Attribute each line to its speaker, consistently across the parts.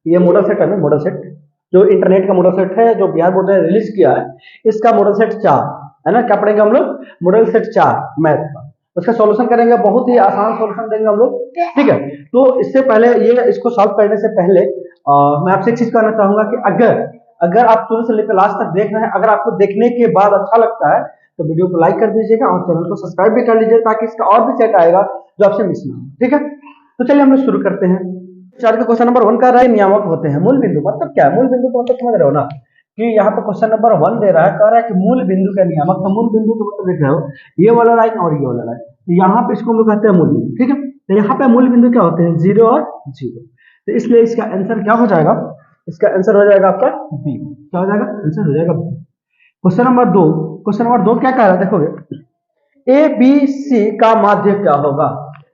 Speaker 1: ये model set है ना, मॉडल सेट जो इंटरनेट का मॉडल सेट है, जो बिहार बोर्ड ने रिलीज किया है, इसका मॉडल सेट 4 है ना। क्या पढ़ेंगे हम लोग? मॉडल सेट 4 मैथ का। उसका सॉल्यूशन करेंगे, बहुत ही आसान सॉल्यूशन देंगे हम लोग, ठीक है। तो इससे पहले ये इसको सॉल्व करने से पहले मैं आपसे एक चीज कहना चाहूंगा कि अगर आप शुरू से लेकर लास्ट तक देख रहे हैं, अगर आपको देखने के बाद अच्छा लगता है तो वीडियो को लाइक कर दीजिएगा और चैनल को सब्सक्राइब भी कर लीजिए, ताकि इसका और भी सेट आएगा जो आपसे मिस ना हो, ठीक है। तो चलिए हम लोग शुरू करते हैं। चार का क्वेश्चन नंबर 1 कर रहा है, नियामक होते हैं। मूल बिंदु मतलब क्या है? मूल बिंदु को मतलब समझ रहे हो ना, कि यहाँ पे क्वेश्चन नंबर 1 दे रहा है, कह रहा है कि मूल बिंदु का नियामक। तो मूल बिंदु का मतलब देख रहे हो, ये वाला लाइन और ये वाला लाइन, यहाँ पे इसको हम लोग कहते हैं मूल बिंदु, ठीक है। तो यहाँ पे मूल बिंदु क्या होते हैं? 0 और 0। तो इसलिए इसका आंसर क्या हो जाएगा? इसका आंसर हो जाएगा आपका बी। क्या हो जाएगा? आंसर हो जाएगा B. Question number 2, question number 2 क्या कह रहा है देखोगे, ए बी सी का माध्य क्या होगा।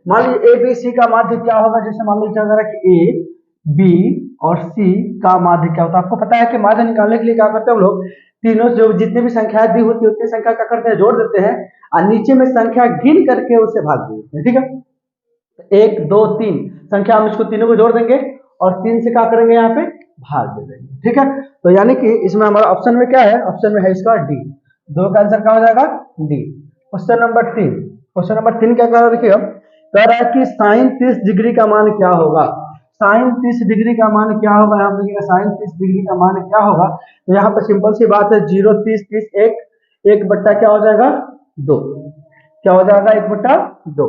Speaker 1: मान लीजिए ए बी सी का माध्य क्या होगा, जैसे मान लीजिए क्या कह रहा है कि ए बी और सी का माध्य क्या होता है। आपको पता है कि माध्य निकालने के लिए क्या करते हैं हम लोग, तीनों जो जितनी भी संख्याएं दी होती है उतनी संख्या क्या करते हैं? जोड़ देते हैं, और नीचे में संख्या गिन करके उसे भाग देते हैं, ठीक है। 1 2 3 संख्या, हम इसको तीनों को जोड़ देंगे और 3 से क्या करेंगे? यहाँ पे भाग दे देंगे, ठीक है। तो यानी कि इसमें हमारा ऑप्शन में क्या है? ऑप्शन में है इसका डी। 2 का आंसर क्या हो जाएगा? D. Question number 3, question number 3 क्या कह रहा है देखिए, कह रहा है कि साइन 30 डिग्री का मान क्या होगा। साइन 30 डिग्री का मान क्या होगा? यहाँ पे देखिएगा साइन 30 डिग्री का मान क्या होगा। तो यहाँ पे सिंपल सी बात है, 0 30 30 1 बट्टा क्या हो जाएगा? 2। क्या हो जाएगा? 1 बट्टा 2,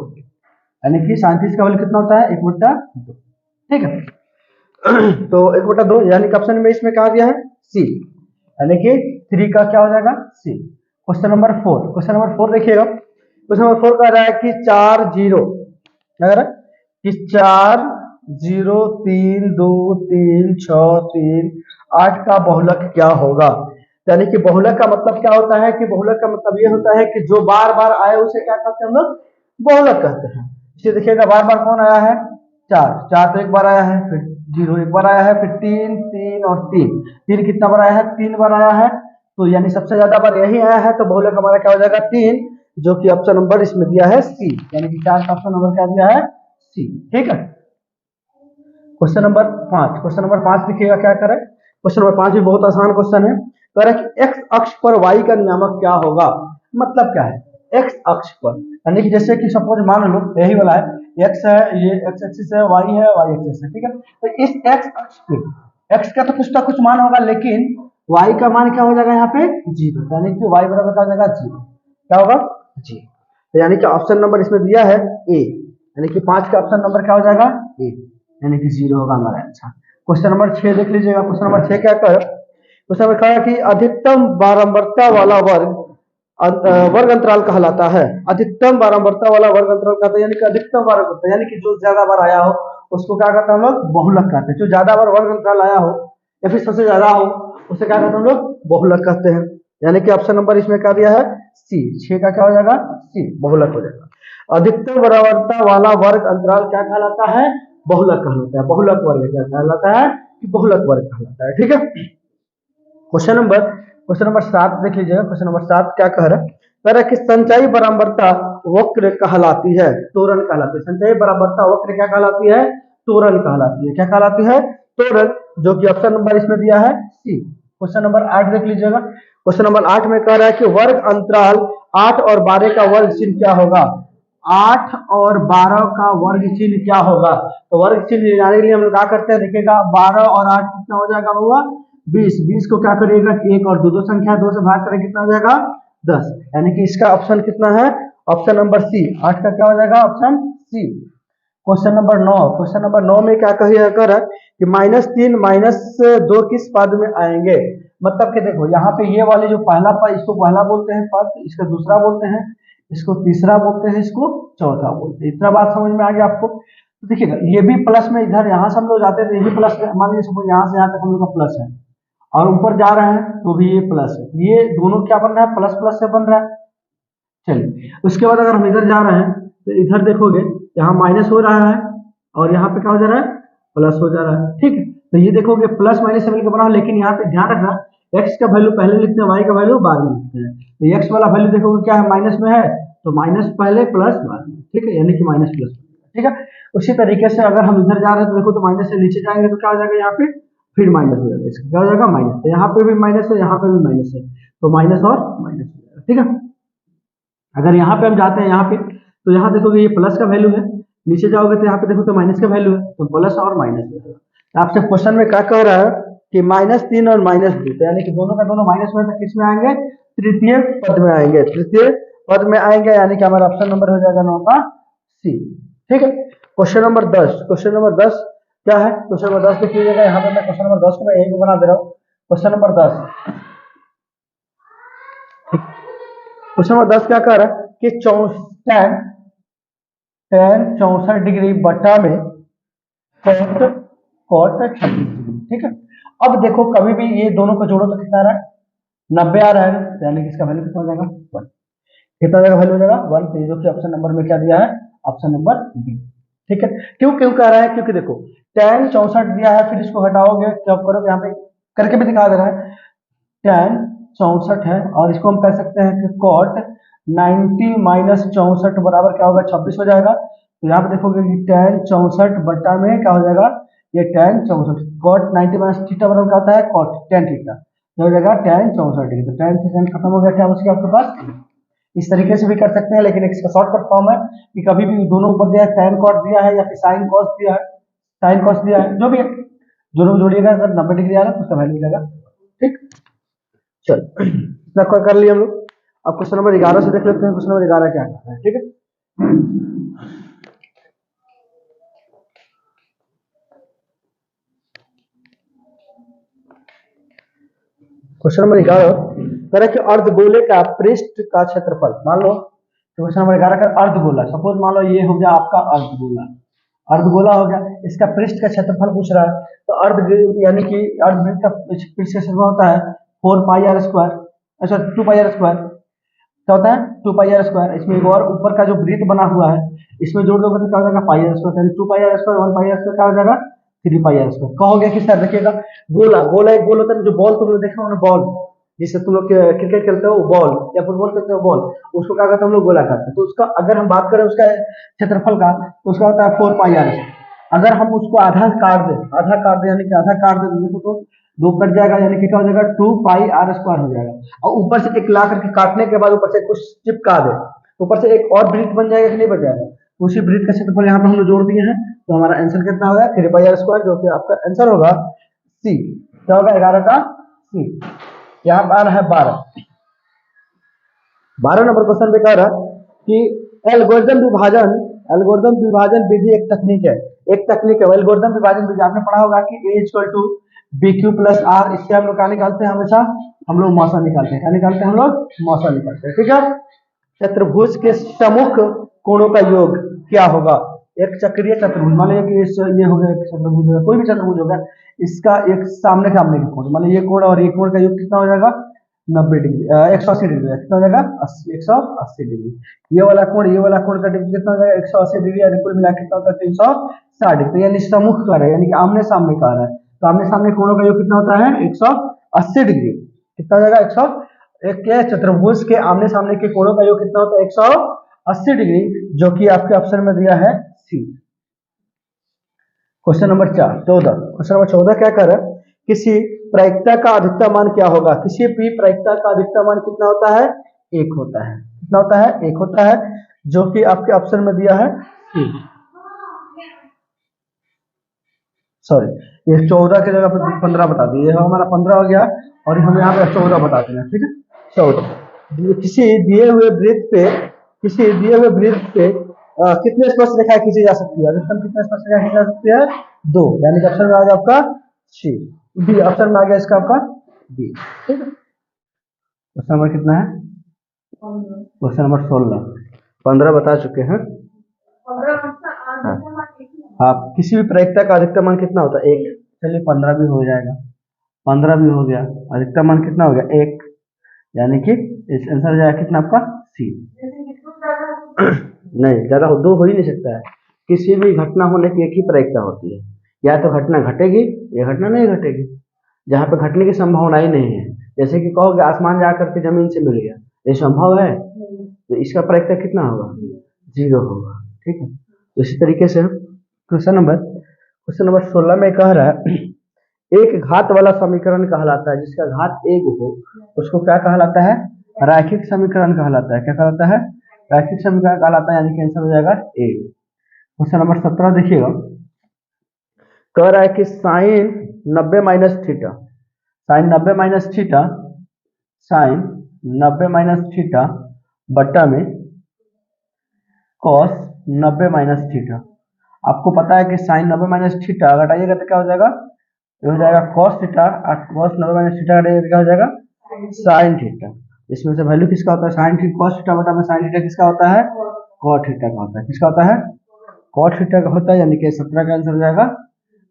Speaker 1: यानी कि साइन 30 का वैल्यू कितना होता है? 1 बट्टा 2, ठीक है। तो 1 बट्टा 2, यानी कि ऑप्शन में इसमें कहा गया है सी, यानी कि 3 का क्या हो जाएगा? सी। क्वेश्चन नंबर 4, क्वेश्चन नंबर 4 देखिएगा, क्वेश्चन नंबर 4 कह रहा है कि 4 0 क्या कह रहा है कि 4 0 3 2 3 6 3 8 का बहुलक क्या होगा। यानी कि बहुलक का मतलब क्या होता है? कि बहुलक का मतलब ये होता है कि जो बार बार आए उसे क्या कहते हैं हम लोग? बहुलक कहते हैं। इसे देखिएगा बार बार कौन आया है? 4 4 तो एक बार आया है, फिर 0 एक बार आया है, फिर 3 3 और 3 3 कितना बार आया है? 3 बार आया है। तो यानी सबसे ज्यादा बार यही आया है, तो बहुलक हमारा क्या हो जाएगा? 3, जो कि ऑप्शन नंबर इसमें दिया है सी, यानी कि 4 का ऑप्शन नंबर क्या दिया है? सी, ठीक है। क्वेश्चन नंबर 5, क्वेश्चन नंबर 5 देखिएगा क्या करे। क्वेश्चन नंबर 5 भी बहुत आसान क्वेश्चन है। कह रहा है कि एक्स अक्ष पर वाई का नियामक क्या होगा। मतलब क्या है? एक्स अक्ष पर, यानी कि जैसे कि सपोज मान लो यही वाला है, एक्स है, ये एक्स एक्सिस है, वाई है, वाई एक्सिस है, ठीक है। तो इस एक्स अक्ष पे एक्स का तो कुछ ना कुछ मान होगा, लेकिन वाई का मान क्या हो जाएगा? यहाँ पे 0, यानी कि वाई बराबर क्या हो जाएगा? 0। क्या होगा? जी। तो यानी कि ऑप्शन नंबर इसमें दिया है ए, यानी कि 5 का ऑप्शन नंबर क्या हो जाएगा? ए, यानी कि 0 होगा हमारा आंसर। क्वेश्चन नंबर 6 देख लीजिएगा। क्वेश्चन नंबर 6 क्या कह, क्वेश्चन नंबर कहा कि अधिकतम बारंबारता वाला वर्ग अंतराल कहलाता है। अधिकतम बारंबारता वाला वर्ग अंतराल कहता है, यानी कि अधिकतम बारंबारता, यानी कि जो ज्यादा बार आया हो उसको क्या कहते हैं हम लोग? बहुलक कहते हैं। जो ज्यादा बार वर्ग अंतराल आया हो या फिर सबसे ज्यादा हो उसे क्या कहते हैं हम लोग? बहुलक कहते हैं। यानी कि ऑप्शन नंबर इसमें क्या दिया है? सी। 6 का क्या हो जाएगा? सी, बहुलक हो जाएगा। अधिकतम बारंबारता वाला वर्ग अंतराल क्या कहलाता है? बहुलक कहलाता है। बहुलक वर्ग क्या कहलाता है? कि बहुलक वर्ग कहलाता है, ठीक है। क्वेश्चन नंबर 7 देख लीजिएगा। क्वेश्चन नंबर 7 क्या कह रहा है? कह रहा है कि संचयी बारंबारता वक्र कहलाती है, त्वरण कहलाती है। संचयी बारंबारता वक्र क्या कहलाती है? त्वरण कहलाती है। क्या कहलाती है? त्वरण, जो कि ऑप्शन नंबर इसमें दिया है सी। क्वेश्चन नंबर 8 देख लीजिएगा। क्वेश्चन नंबर 8 में कह रहा है कि वर्ग अंतराल 8 और 12 का वर्ग चिन्ह क्या होगा। 8 और 12 का वर्ग चिन्ह क्या होगा? तो वर्ग चिन्ह लेने के लिए हम लोग क्या करते हैं देखिएगा, 12 और 8 कितना हो जाएगा? होगा 20। 20 को क्या करिएगा? 1 और 2 संख्या 2 से भाग करें, कितना हो जाएगा? 10। यानी कि इसका ऑप्शन कितना है? Option number C. 8 का क्या हो जाएगा? Option C. Question number 9, question number 9 में क्या कहिए कर कि -3 -2 किस पद में आएंगे। मतलब कि देखो यहाँ पे ये वाले जो पहला पद, इसको पहला बोलते हैं पद, इसका दूसरा बोलते हैं, इसको तीसरा बोलते हैं, इसको चौथा बोलते हैं। इतना बात समझ में आ गया आपको? तो देखिएगा ये भी प्लस में, इधर यहाँ से हम लोग जाते हैं तो ये भी प्लस, मान लीजिए सपोज यहाँ से यहाँ तक हम लोग का प्लस है और ऊपर जा रहे हैं तो भी ये प्लस है। ये दोनों क्या बन रहा है? प्लस प्लस से बन रहा है। चलिए उसके बाद अगर हम इधर जा रहे हैं तो इधर देखोगे यहाँ माइनस हो रहा है और यहाँ पे क्या हो जा रहा है? प्लस हो जा रहा है, ठीक है। तो ये देखोगे प्लस माइनस से मिलकर बना, लेकिन यहाँ पे ध्यान रखना एक्स का वैल्यू पहले लिखते हैं, वाई का वैल्यू बाद में लिखते हैं। तो एक्स वाला वैल्यू देखोगे क्या है? माइनस में है, तो माइनस पहले प्लस बाद में, ठीक है, यानी कि माइनस प्लस। ठीक है। उसी तरीके से अगर हम इधर जा रहे हैं तो देखो तो माइनस से नीचे जाएंगे तो क्या हो जाएगा यहाँ पे, फिर माइनस हो जाएगा, इसका क्या हो जाएगा माइनस, तो यहाँ पे भी माइनस है, यहाँ पे भी माइनस है, तो माइनस और माइनस हो जाएगा, ठीक है। अगर यहाँ पे हम जाते हैं यहाँ पे, तो यहाँ देखोगे ये प्लस का वैल्यू है, नीचे जाओगे तो यहाँ पे देखो तो माइनस का वैल्यू है, तो प्लस और माइनस हो जाएगा। आपसे क्वेश्चन में क्या कह रहा है कि -3 और -2, तो यानी कि दोनों का दोनों माइनस में, तो किस में आएंगे, तृतीय पद में आएंगे, तृतीय पद में आएंगे, यानी कि हमारा ऑप्शन नंबर हो जाएगा 9 का सी, ठीक है। क्वेश्चन नंबर 10, क्वेश्चन नंबर 10 क्या है, क्वेश्चन नंबर 10 देख लीजिएगा, यहाँ पे मैं क्वेश्चन नंबर 10 को मैं यही बना दे रहा हूँ। क्वेश्चन नंबर 10, क्वेश्चन नंबर 10 क्या कह रहा है कि tan 64 डिग्री बटा में cot 36 डिग्री, ठीक है। अब देखो कभी भी ये दोनों को जोड़ो तो कितना आ रहा है, 90 आ रहा है, यानी कि इसका वैल्यू कितना हो जाएगा 1, कितना जाएगा वैल्यू हो जाएगा 1, तो जो कि ऑप्शन नंबर में क्या दिया है, ऑप्शन नंबर बी, ठीक है। क्यों क्यों कह रहा है, क्योंकि देखो tan 64 दिया है, फिर इसको हटाओगे क्या करोगे, यहाँ पे करके भी दिखा दे रहा है, tan 64 है और इसको हम कह सकते हैं कि cot 90 - 64 बराबर क्या होगा 26 हो जाएगा। तो यहाँ पे देखोगे कि tan 64 बटा में क्या हो जाएगा, ये tan 64, cot 90 - थीटा बराबर क्या होता है cot tan थीटा, हो जाएगा tan 64 डिग्री, तो tan से tan खत्म हो गया, क्या बच गया आपके पास। इस तरीके से भी कर सकते हैं, लेकिन इसका शॉर्टकट फॉर्म है कि कभी भी दोनों ऊपर दिया है, tan cot दिया है या फिर sin cos दिया है, sin cos दिया है, जो भी है दोनों जोड़िएगा, अगर 90 डिग्री आ रहा है तो उसका वैल्यू मिलेगा, ठीक। चलो इतना कर लिया हम लोग। अब क्वेश्चन नंबर 11 से देख लेते हैं, क्वेश्चन नंबर 11 क्या है, ठीक है। क्वेश्चन नंबर 11 तरह के अर्धगोले का पृष्ठ का क्षेत्रफल, मान लो क्वेश्चन नंबर 11 का अर्धगोला, सपोज मान लो ये हो गया आपका अर्धगोला, अर्धगोला हो गया, इसका पृष्ठ का क्षेत्रफल पूछ रहा है, तो अर्ध यानी कि अर्धवृत्त का पृष्ठ का क्षेत्रफल होता है 4πr², अच्छा 2πr², क्या होता है 2πr², इसमें एक और ऊपर का जो वृत्त बना हुआ है इसमें जोड़ दोगे तो क्या हो जाएगा πr², यानी 2πr², 1πr² क्या हो जाएगा 3πr²। कहोगे कि सर देखिएगा गोला, गोला एक गोल होता है, जो बॉल तुम लोग देखा होगा बॉल, जिससे तुम लोग क्रिकेट खेलते हो बॉल या फुटबॉल खेलते हो बॉल, उसको क्या कहते हैं हम लोग गोला कहते हैं। तो उसका अगर हम बात करें उसका क्षेत्रफल का, तो उसका होता है 4πr। अगर हम उसको आधा काट दें, आधा काट दें यानी कि आधा काट दें देखो तो दो कट जाएगा, यानी कि क्या हो जाएगा 2πr² हो जाएगा, और ऊपर से एक ला करके काटने के बाद ऊपर से कुछ चिपका दे, ऊपर से एक और वृत्त बन जाएगा कि नहीं बन जाएगा, उसी वृत्त का क्षेत्रफल यहाँ पे हम लोग जोड़ दिए हैं, तो हमारा आंसर कितना होगा 3πr², जो कि आपका आंसर होगा सी, क्या होगा 11 का सी। यहाँ पर है 12 नंबर क्वेश्चन में कह रहा कि एल्गोरिदम विभाजन विधि एक तकनीक है, एक तकनीक है एल्गोरिदम विभाजन विधि, आपने पढ़ा होगा कि a = bq + r, इससे हम लोग क्या निकालते हैं, हमेशा हम लोग मौसा निकालते हैं, क्या निकालते हैं हम लोग मौसा निकालते हैं, ठीक है। चतुर्भुज के सम्मुख कोणों का योग क्या होगा, एक चक्रीय चतुर्भुज, मान लीजिए कि ये हो गया एक चतुर्भुज होगा, कोई भी चतुर्भुज होगा, इसका एक सामने सामने का कोण, मान लीजिए ये कोण और ये कोण का योग कितना हो जाएगा 90 डिग्री, 180 डिग्री, कितना हो जाएगा 180 डिग्री। ये वाला कोण का डिग्री कितना हो जाएगा 180 डिग्री, यानी कुल मिला कितना होता है 360 डिग्री, यानी सम्मुख का है, यानी कि आमने सामने का है, तो आमने सामने कोणों का योग कितना होता है 180 डिग्री, कितना हो जाएगा एक के चतुर्भुज के आमने सामने के कोणों का योग कितना होता है 180 डिग्री, जो कि आपके ऑप्शन में दिया है सी। क्वेश्चन नंबर 14, क्वेश्चन नंबर 14 क्या कर रहा है, किसी प्रायिकता का अधिकतम मान क्या होगा, किसी भी प्रायिकता का अधिकतम मान कितना होता है 1 होता है, कितना होता है 1 होता है, जो कि आपके ऑप्शन में दिया है सी। सॉरी, ये 14 की जगह पर 15 बता दिए, हमारा 15 हो गया और हम यहाँ पे 14 बता देना, ठीक है। 14 किसी दिए हुए वृत्त पे कितने स्पर्श रेखाएं खींची जा सकती है, अधिकतम कितने स्पर्श रेखाएं खींची जा सकती है 2, यानी कि ऑप्शन में आ गया आपका सी, बी ऑप्शन में आ गया इसका आपका बी, ठीक है। क्वेश्चन नंबर कितना है, क्वेश्चन नंबर 16, 15 बता चुके हैं। हाँ, किसी भी प्रायिकता का अधिकतम मान कितना होता है 1, चलिए 15 भी हो जाएगा, 15 भी हो गया, अधिकतम मान कितना हो गया 1, यानी कि इस आंसर जाएगा कितना आपका सी। नहीं, ज्यादा 2 हो ही नहीं सकता है, किसी भी घटना होने की एक ही प्रायिकता होती है, या तो घटना घटेगी या घटना नहीं घटेगी, जहाँ पे घटने की संभावना ही नहीं है, जैसे कि कहोगे आसमान जाकर के जमीन से मिल गया, ये संभव है, तो इसका प्रायिकता कितना होगा 0 होगा, ठीक है। इसी तरीके से क्वेश्चन नंबर 16 में कह रहा है एक घात वाला समीकरण कहलाता है, जिसका घात एक हो उसको क्या कहलाता है? रैखिक समीकरण कहलाता है। क्या कहलाता है? रैखिक समीकरण कहलाता है, यानी कि आंसर हो जाएगा ए। क्वेश्चन नंबर 17 देखिएगा, कह रहा है कि sine 90 minus theta, sine 90 minus theta, sine 90 minus theta बट्टा में कॉस 90 माइनस थीटा। आपको पता है कि साइन 90 माइनस थीटा घटाइएगा तो क्या हो जाएगा? ये हो जाएगा कॉस थीटा, और कॉस 90 माइनस थीटा घटाइएगा क्या हो जाएगा? Sine theta. इसमें से वैल्यू किसका होता है? साइन थीटा, कॉस थीटा बटा में साइन थीटा किसका होता है? कॉट थीटा का होता है। किसका होता है? कॉट थीटा का होता है, यानी कि 17 का आंसर हो जाएगा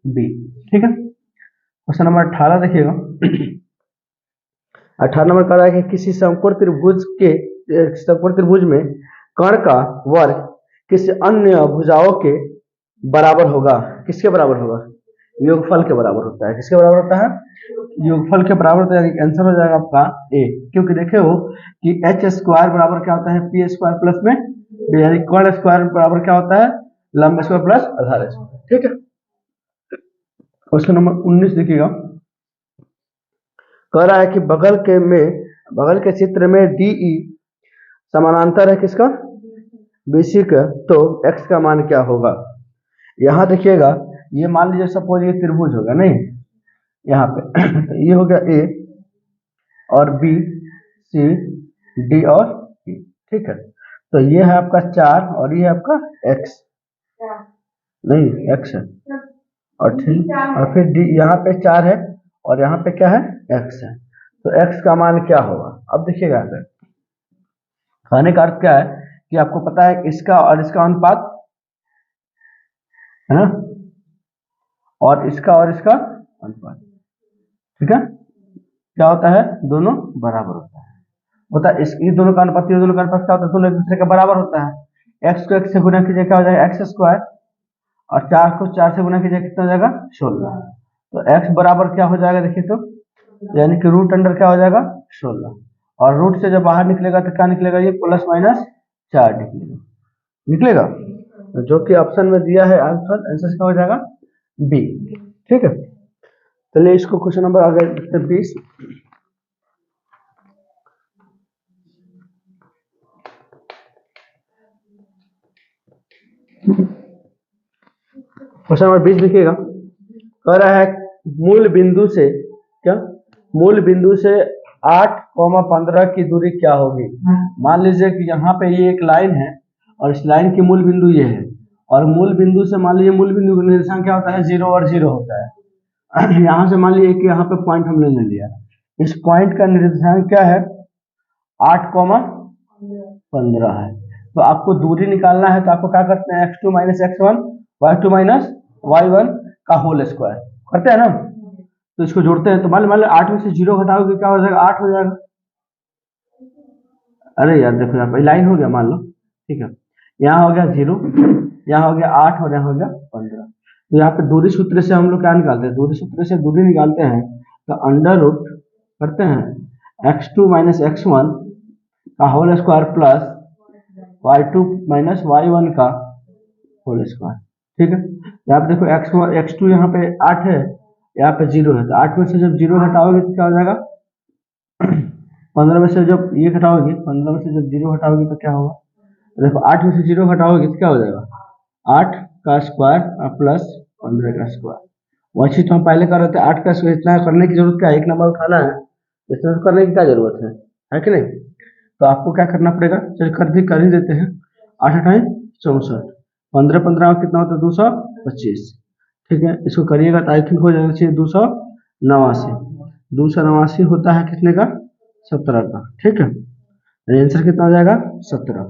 Speaker 1: बी। ठीक है, क्वेश्चन नंबर 18 देखिएगा। 18 नंबर कह रहा है कि किसी समकोण त्रिभुज में कर्ण का वर्ग किसी अन्य भुजाओं के बराबर होगा। किसके बराबर होगा? योगफल के बराबर होता है। किसके बराबर होता है? योगफल के बराबर होता है, यानी आंसर हो जाएगा आपका ए। क्योंकि देखे हो कि एच स्क्वायर बराबर क्या होता है? पी स्क्वायर प्लस में बी, यानी कर्ण स्क्वायर बराबर क्या होता है? लंब स्क्वायर प्लस आधार स्क्वायर। ठीक है, क्वेश्चन नंबर 19 देखिएगा, कह रहा है कि बगल के चित्र में डीई समानांतर है किसका? बीसी का, तो एक्स का मान क्या होगा? यहाँ देखिएगा, ये मान लीजिए सपोज ये त्रिभुज होगा, नहीं यहाँ पे तो ये हो गया ए और बी, सी, डी और ई। ठीक है, तो ये है आपका 4 और ये है आपका एक्स, नहीं एक्स है, और ठीक, और फिर डी यहाँ पे 4 है और यहाँ पे क्या है? एक्स है। तो एक्स का मान क्या होगा? अब देखिएगा यहाँ पे कहने का अर्थ क्या है कि आपको पता है इसका और इसका अनुपात है ना, और इसका अनुपात। ठीक है, क्या होता है? दोनों बराबर होता है इस, ये दोनों का अनुपात, ये दोनों का अनुपात क्या होता है? दोनों एक दूसरे के बराबर होता है। एक्स को एक्स से गुना कीजिए क्या हो जाएगा? एक्स स्क्वायर, और 4 को 4 से गुना कीजिए कितना हो जाएगा? 16। तो एक्स बराबर क्या हो जाएगा देखिए तो, यानी कि रूट अंडर क्या हो जाएगा? 16, और रूट से जब बाहर निकलेगा तो क्या निकलेगा? ये प्लस माइनस 4 निकलेगा, तो जो कि ऑप्शन में दिया है आंसर क्या हो जाएगा? बी। ठीक है, चलिए इसको क्वेश्चन नंबर आगे 20। क्वेश्चन नंबर 20 देखिएगा, कह रहा है मूल बिंदु से क्या? मूल बिंदु से 8,15 की दूरी क्या होगी? मान लीजिए कि यहाँ पे ये एक लाइन है और इस लाइन की मूल बिंदु ये है, और मूल बिंदु से मान लीजिए मूल बिंदु का निर्देशांक क्या होता है? 0 और 0 होता है। यहाँ से मान लीजिए कि यहाँ पे पॉइंट हमने ले लिया, इस पॉइंट का निर्देशांक क्या है? 8,15 है। तो आपको दूरी निकालना है, तो आपको क्या करते हैं? x2 minus x1, y2 minus y1 का होल स्क्वायर करते हैं ना, तो इसको जोड़ते हैं। तो मान लो 8 में से 0 घटाओगे क्या हो जाएगा? 8 हो जाएगा। अरे यार देखो यहाँ पे लाइन हो गया मान लो, ठीक है, यहाँ हो गया 0, यहाँ हो गया 8 और यहाँ हो गया 15। तो यहाँ पे दूरी सूत्र से हम लोग क्या निकालते हैं? दूरी सूत्र से दूरी निकालते हैं तो अंडर रूट करते हैं x2 माइनस x1 का whole square plus y2 minus y1 का होल स्क्वायर। ठीक है, यहाँ पे देखो x2 यहाँ पे 8 है, यहाँ पे 0 है, तो 8 में से जब 0 घटाओगे तो क्या हो जाएगा? 15 में से जब ये घटाओगे, 15 में से जब 0 घटाओगे तो क्या होगा? देखो 8 में से 0 घटाओगे तो क्या हो जाएगा? 8 का स्क्वायर प्लस 15 का स्क्वायर। वही चीज तो हम पहले कर रहे थे, 8 का स्क्वायर। इतना करने की जरूरत क्या है? एक नंबर उठाना है, इतना तो करने की क्या जरूरत है कि नहीं? तो आपको क्या करना पड़ेगा? चलिए कर ही देते हैं। 8 8 64, 15 15 कितना होता है? 225। ठीक है, इसको करिएगा तो आई थिंक हो जाएगा चाहिए 289। 289 होता है कितने का? 17 का। ठीक है, आंसर कितना हो जाएगा? 17,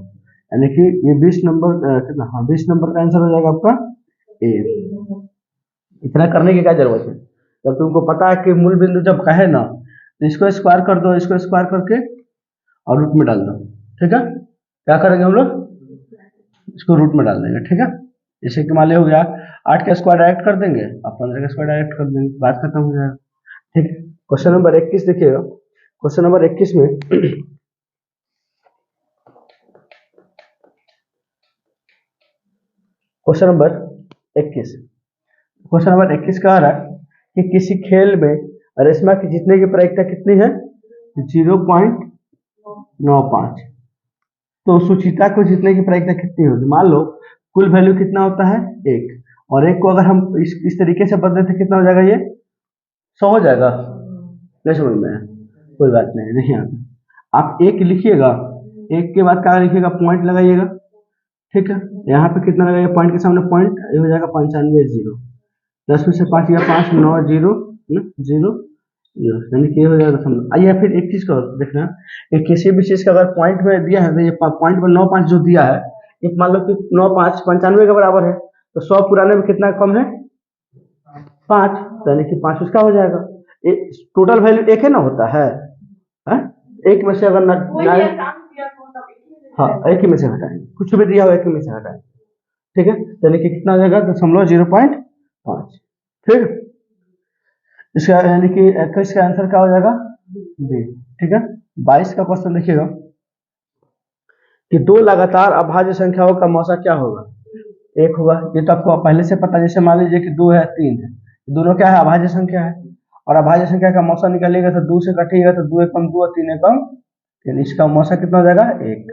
Speaker 1: यानी कि ये 20 नंबर कितना, हाँ 20 नंबर का आंसर हो जाएगा आपका ए। इतना करने की क्या जरूरत है? जब तुमको पता है कि मूल बिंदु जब कहे ना, तो इसको स्क्वायर कर दो, इसको स्क्वायर करके और रूट में डाल दो। ठीक है, क्या करेंगे हम लोग? इसको रूट में डाल देंगे। ठीक है, जैसे कि मान लिया हो गया 8 का स्क्वायर डायरेक्ट कर देंगे और 15 का स्क्वायर डायरेक्ट कर देंगे, बात खत्म हो जाएगा। ठीक है, क्वेश्चन नंबर 21 देखिएगा। क्वेश्चन नंबर 21 में क्वेश्चन नंबर 21। क्वेश्चन नंबर 21 कह रहा है कि किसी खेल में रेशमा की जीतने की प्रायिकता कितनी है? 0.95। तो सुचिता को जीतने की प्रायिकता कितनी होगी? मान लो कुल वैल्यू कितना होता है? 1, और 1 को अगर हम इस तरीके से बदले तो कितना हो जाएगा? ये 100 हो जाएगा। नहीं समझ में आया? कोई बात नहीं, देखिए यहाँ पे आप 1 लिखिएगा, 1 के बाद क्या लिखिएगा? पॉइंट लगाइएगा, ठीक है। यहाँ पे कितना लगाइएगा? पॉइंट के सामने पॉइंट, ये हो जाएगा 95 जीरो। 10 में से 5 या 5 9 जीरो जीरो जीरो, यानी कि ये हो जाएगा दशमलव। आइए फिर एक चीज को देखना कि किसी भी चीज का अगर पॉइंट में दिया है तो ये पॉइंट में 9 5 जो दिया है, एक मान लो कि 9 5 95 के बराबर है, तो 100 पुराने में कितना कम है? 5, यानी कि 5 उसका हो जाएगा। टोटल वैल्यू 1 है ना, होता है, हाँ? 1 में से अगर हाँ 1 में से हटाएंगे, कुछ भी दिया हो 1 में से हटाएंगे, ठीक है। यानी कि कितना हो जाएगा? 0.05। फिर इसका यानी कि 21 का आंसर क्या हो जाएगा? बी, ठीक है। 22 का क्वेश्चन देखिएगा कि दो लगातार अभाज्य संख्याओं का मौसा क्या होगा? 1 होगा। ये तो आपको पहले से पता है। जैसे मान लीजिए कि 2 है 3 है, दोनों क्या है? अभाज्य संख्या है, और अभाज्य संख्या का मौसा निकालिएगा तो 2 से कटिएगा तो 2 एकम 2 और 3 एकम 3, इसका मौसा कितना हो जाएगा? 1,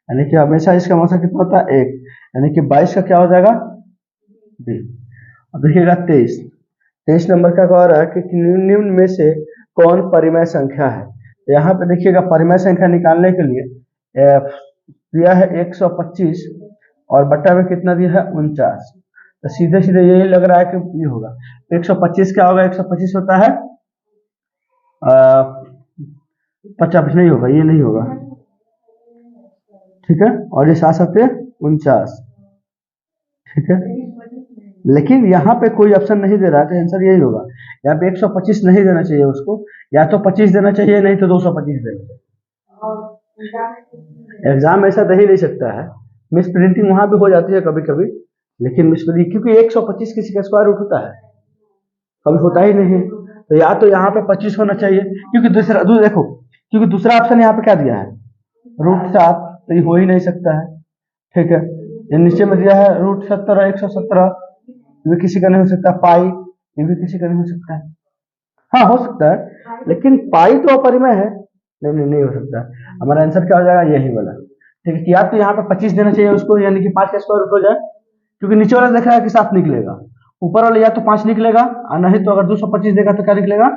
Speaker 1: यानी कि हमेशा इसका मौसा कितना होता है? 1, यानी कि 22 का क्या हो जाएगा? बी। अब देखिएगा 23 नंबर का कह रहा है कि निम्न में से कौन परिमेय संख्या है? तो यहाँ पे देखिएगा परिमेय संख्या निकालने के लिए दिया है 125 और बट्टा में कितना दिया है? 49। तो सीधे सीधे यही लग रहा है कि ये होगा 125। क्या होगा? 125 होता है 50, नहीं होगा, ये नहीं होगा, ठीक है। और ये 7 7 49, ठीक है। लेकिन यहाँ पे कोई ऑप्शन नहीं दे रहा, तो आंसर यही होगा। यहाँ पे 125 नहीं देना चाहिए उसको, या तो 25 देना चाहिए, नहीं तो 225 देना चाहिए। एग्जाम ऐसा दे ही नहीं सकता है। मिस प्रिंटिंग वहां भी हो जाती है कभी कभी, लेकिन मिस प्रिंटिंग क्योंकि 125 किसी का स्क्वायर रूट होता है, कभी होता ही नहीं है। तो या तो यहाँ पे 25 होना चाहिए, क्योंकि देखो, क्योंकि दूसरा ऑप्शन यहाँ पे क्या दिया है? √7, तो ये हो ही नहीं सकता है, ठीक है। ये नीचे में दिया है √70 117, ये भी किसी का नहीं हो सकता। पाई, ये भी किसी का नहीं हो सकता है। हाँ हो सकता है, लेकिन पाई तो अपरिमेय है। नहीं नहीं नहीं हो सकता। हमारा आंसर क्या हो जाएगा? यही वाला, ठीक है। या तो यहाँ पे 25 देना चाहिए उसको, यानी कि 5 का स्क्वायर रूट हो जाए, क्योंकि नीचे वाला देख रहा है कि 7 निकलेगा, ऊपर वाला या तो 5 निकलेगा, और नहीं तो अगर 225 देगा तो क्या निकलेगा?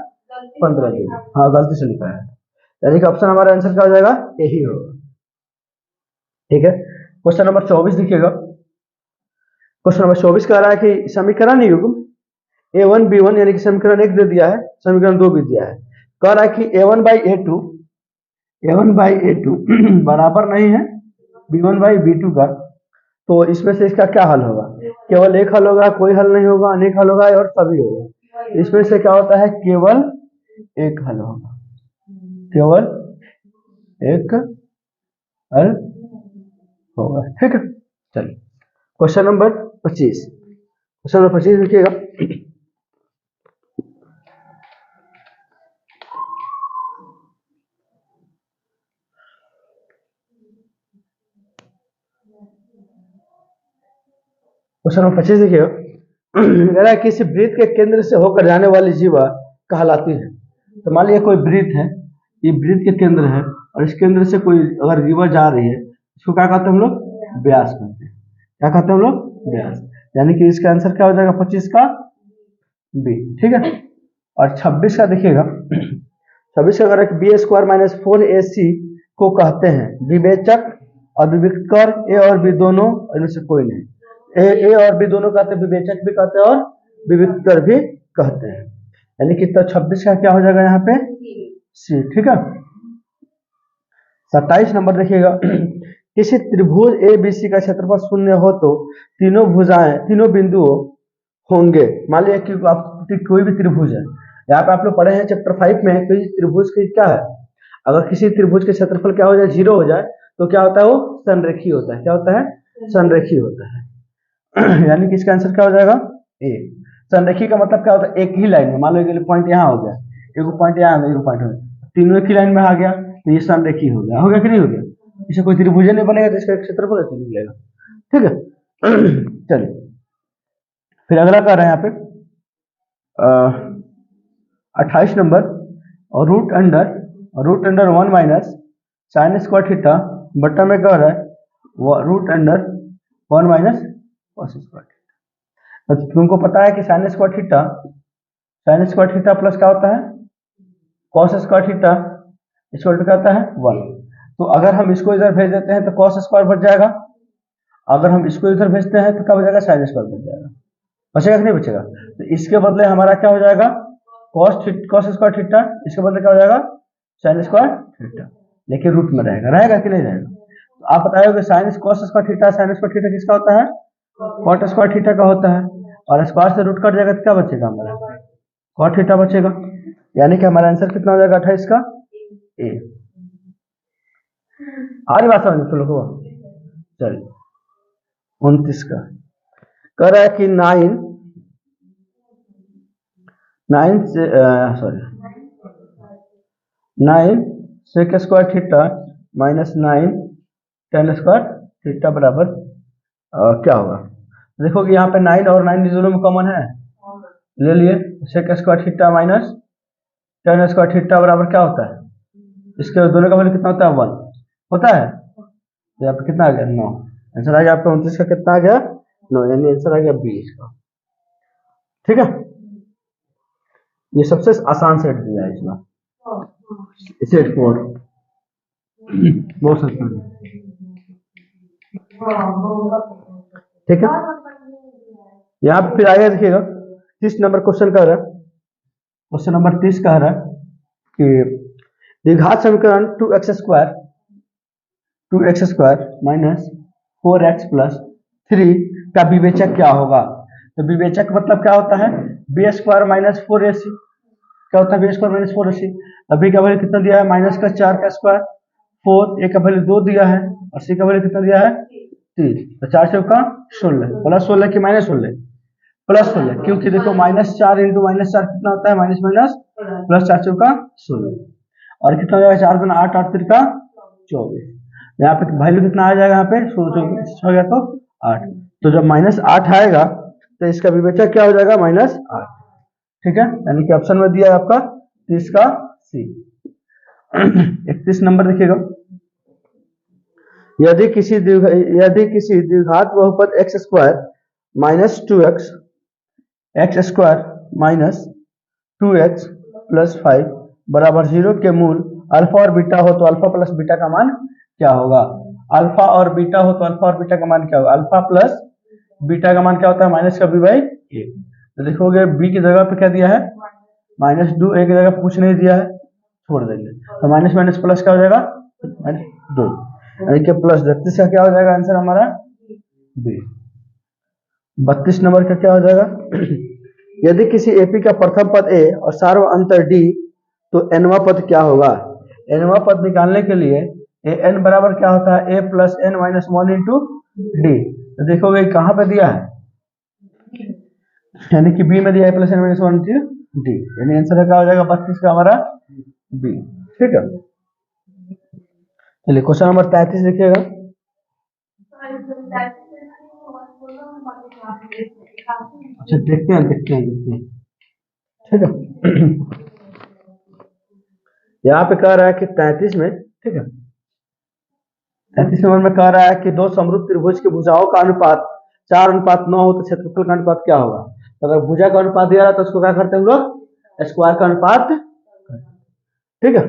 Speaker 1: 15 देगा। हाँ गलती से लिखा है, यानी कि ऑप्शन हमारा आंसर क्या हो जाएगा? यही होगा, ठीक है। क्वेश्चन नंबर 24 देखिएगा। क्वेश्चन नंबर 24 कह रहा है कि समीकरण युग्म A1 B1, यानी कि समीकरण 1 दे दिया है, समीकरण 2 भी दिया है। कह रहा है कि A1/A2 बराबर नहीं है B1/B2 का, तो इसमें से इसका क्या हल होगा? केवल एक हल होगा, कोई हल नहीं होगा, अनेक हल होगा, और सभी होगा। इसमें से क्या होता है? केवल एक हल होगा, केवल एक हल होगा, ठीक है। चलिए क्वेश्चन नंबर 25। क्वेश्चन नंबर 25 देखिएगा। क्वेश्चन नंबर 25 देखिएगा। कह रहा है किसी वृत्त के केंद्र से होकर जाने वाली जीवा कहलाती है। तो मान लिया कोई वृत्त है, ये वृत्त के केंद्र है, और इस केंद्र से कोई अगर जीवा जा रही है, इसको क्या कहते हैं हम लोग? व्यास कहते हैं। क्या कहते हैं हम लोग? व्यास। यानी कि इसका आंसर क्या हो जाएगा? 25 का बी, ठीक है। और 26 का देखिएगा। 26 का अगर B² - 4AC को कहते हैं विवेचक और विविक्तर, ए और बी दोनों, इनमें से कोई नहीं। ए और बी दोनों कहते हैं, विवेचक भी कहते हैं और विविक्तर भी कहते हैं, यानी कि तो 26 का क्या हो जाएगा यहाँ पे? सी, ठीक है। 27 नंबर देखिएगा। किसी त्रिभुज ABC का क्षेत्रफल 0 हो तो तीनों भुजाएं, तीनों बिंदुओं होंगे। मान लिया कि आप कोई भी त्रिभुज है, यहाँ पे आप लोग पढ़े हैं चैप्टर 5 में, कोई त्रिभुज की क्या है? अगर किसी त्रिभुज के क्षेत्रफल क्या हो जाए? 0 हो जाए, तो क्या होता है? वो संरेखी होता है। क्या होता है? संरेखी होता है। यानी कि इसका आंसर क्या हो जाएगा? ए। संरेखी का मतलब क्या होता है? एक ही लाइन में, मान लो पॉइंट यहाँ हो गया, एक पॉइंट यहाँ, एक पॉइंट हो गया, तीनों एक ही लाइन में आ गया, तो ये संरेखी हो गया। हो गया कि नहीं हो गया? इसे कोई त्रिभुज नहीं बनेगा, तो इसका क्षेत्रफल ऐसे निकलेगा, ठीक है। चलिए फिर अगला कर रहे हैं यहाँ पे 28 नंबर, और root under 1 minus sine square theta बटा में कह रहा है root under 1 minus cos square theta. तो तुमको पता है कि साइन स्क्वायर थीटा प्लस क्या होता है cos square theta equal to क्या होता है 1। तो अगर हम इसको इधर भेज देते हैं तो कॉस स्क्वायर बच जाएगा, अगर हम इसको इधर भेजते हैं तो क्या बचेगा साइन स्क्वायर बच जाएगा, बचेगा कि नहीं बचेगा। तो इसके बदले हमारा क्या हो जाएगा कॉस स्क्वायर थीटा, इसके बदले क्या हो जाएगा साइन स्क्वायर थीटा, लेकिन रूट में रहेगा कि नहीं रहेगा। तो आप बताओगे साइन कॉस स्क्वायर थीटा किसका होता है कॉट स्क्वायर थीटा का होता है, और स्क्वायर से रूट कट जाएगा तो क्या बचेगा हमारा कॉट थीटा बचेगा, यानी कि हमारा आंसर कितना हो जाएगा 28 का ए। आ रही बात समझ तुम लोग को। चलिए 29 का कह रहा है कि 9 sec square theta minus 9 tan square theta बराबर क्या होगा। देखो कि यहाँ पे 9 और 9 दोनों में कॉमन है, ले लिए sec square theta minus tan square theta बराबर क्या होता है, इसके दोनों का वैल्यू कितना होता है 1 होता है। तो यहाँ पे कितना आ गया 9, आंसर आ गया आपका 29 का कितना आ गया 9, यानी आंसर आ गया 20 का। ठीक है, ये सबसे आसान सेट दिया है इसमें, सेट 4 बहुत सस्ता है। ठीक है, यहाँ पे फिर आगे देखिएगा 30 नंबर क्वेश्चन कह रहा है, क्वेश्चन नंबर 30 कह रहा है कि द्विघात समीकरण 2x square minus 4x plus 3 का विवेचक क्या होगा। तो विवेचक मतलब क्या होता है बी स्क्वायर माइनस 4ac, क्या होता है बी स्क्वायर माइनस 4ac। अभी का वैल्यू कितना दिया है माइनस का 4 का स्क्वायर 4, ए का वैल्यू 2 दिया है और सी का वैल्यू कितना दिया है 3, तो 4 चौका 16 प्लस 16 की माइनस 16 प्लस 16, क्योंकि देखो माइनस 4 इंटू माइनस 4 कितना होता है माइनस माइनस प्लस 4 चौका 16, और कितना हो जाएगा 4 गुना 8 8 3 का 24, यहाँ पे वैल्यू कितना आ जाएगा यहाँ पे 16 हो गया तो 8, तो जब माइनस 8 आएगा तो इसका विवेचक क्या हो जाएगा माइनस 8। ठीक है, यानी कि ऑप्शन में दिया है आपका 30 का सी। 31 नंबर देखिएगा, यदि किसी द्विघात बहुपद x square minus 2x x square minus 2x plus 5 बराबर 0 के मूल अल्फा और बीटा हो तो अल्फा प्लस बीटा का मान क्या होगा। अल्फा और बीटा हो तो अल्फा और बीटा का मान क्या होगा, अल्फा प्लस बीटा का मान क्या होता है माइनस का बी बाई ए। तो देखोगे बी की जगह पे क्या दिया है माइनस 2, ए की जगह पे कुछ नहीं दिया है छोड़ देंगे, तो माइनस माइनस प्लस क्या हो जाएगा माइनस 2, यानी कि प्लस 32 का क्या हो जाएगा आंसर हमारा बी। 32 नंबर का क्या हो जाएगा यदि किसी एपी का प्रथम पद ए और सार्व अंतर डी तो एनवा पद क्या होगा। एनवा पद निकालने के लिए एन बराबर क्या होता है a plus N minus 1 into d. तो देखोगे कहाँ पे दिया है यानी कि बी में दिया है plus N minus 1 into D, यानी आंसर क्या हो जाएगा 32 का हमारा बी। ठीक है, चलिए क्वेश्चन नंबर 33 देखिएगा, अच्छा देखते हैं। ठीक है, यहाँ पे कह रहा है कि 33 में, ठीक है 33 नंबर में कह रहा है कि दो समरूप त्रिभुज की भुजाओं का अनुपात 4:9 हो तो क्षेत्रफल का अनुपात क्या होगा। तो अगर भुजा का अनुपात दिया रहा तो उसको क्या करते हैं हम लोग स्क्वायर का अनुपात। ठीक है,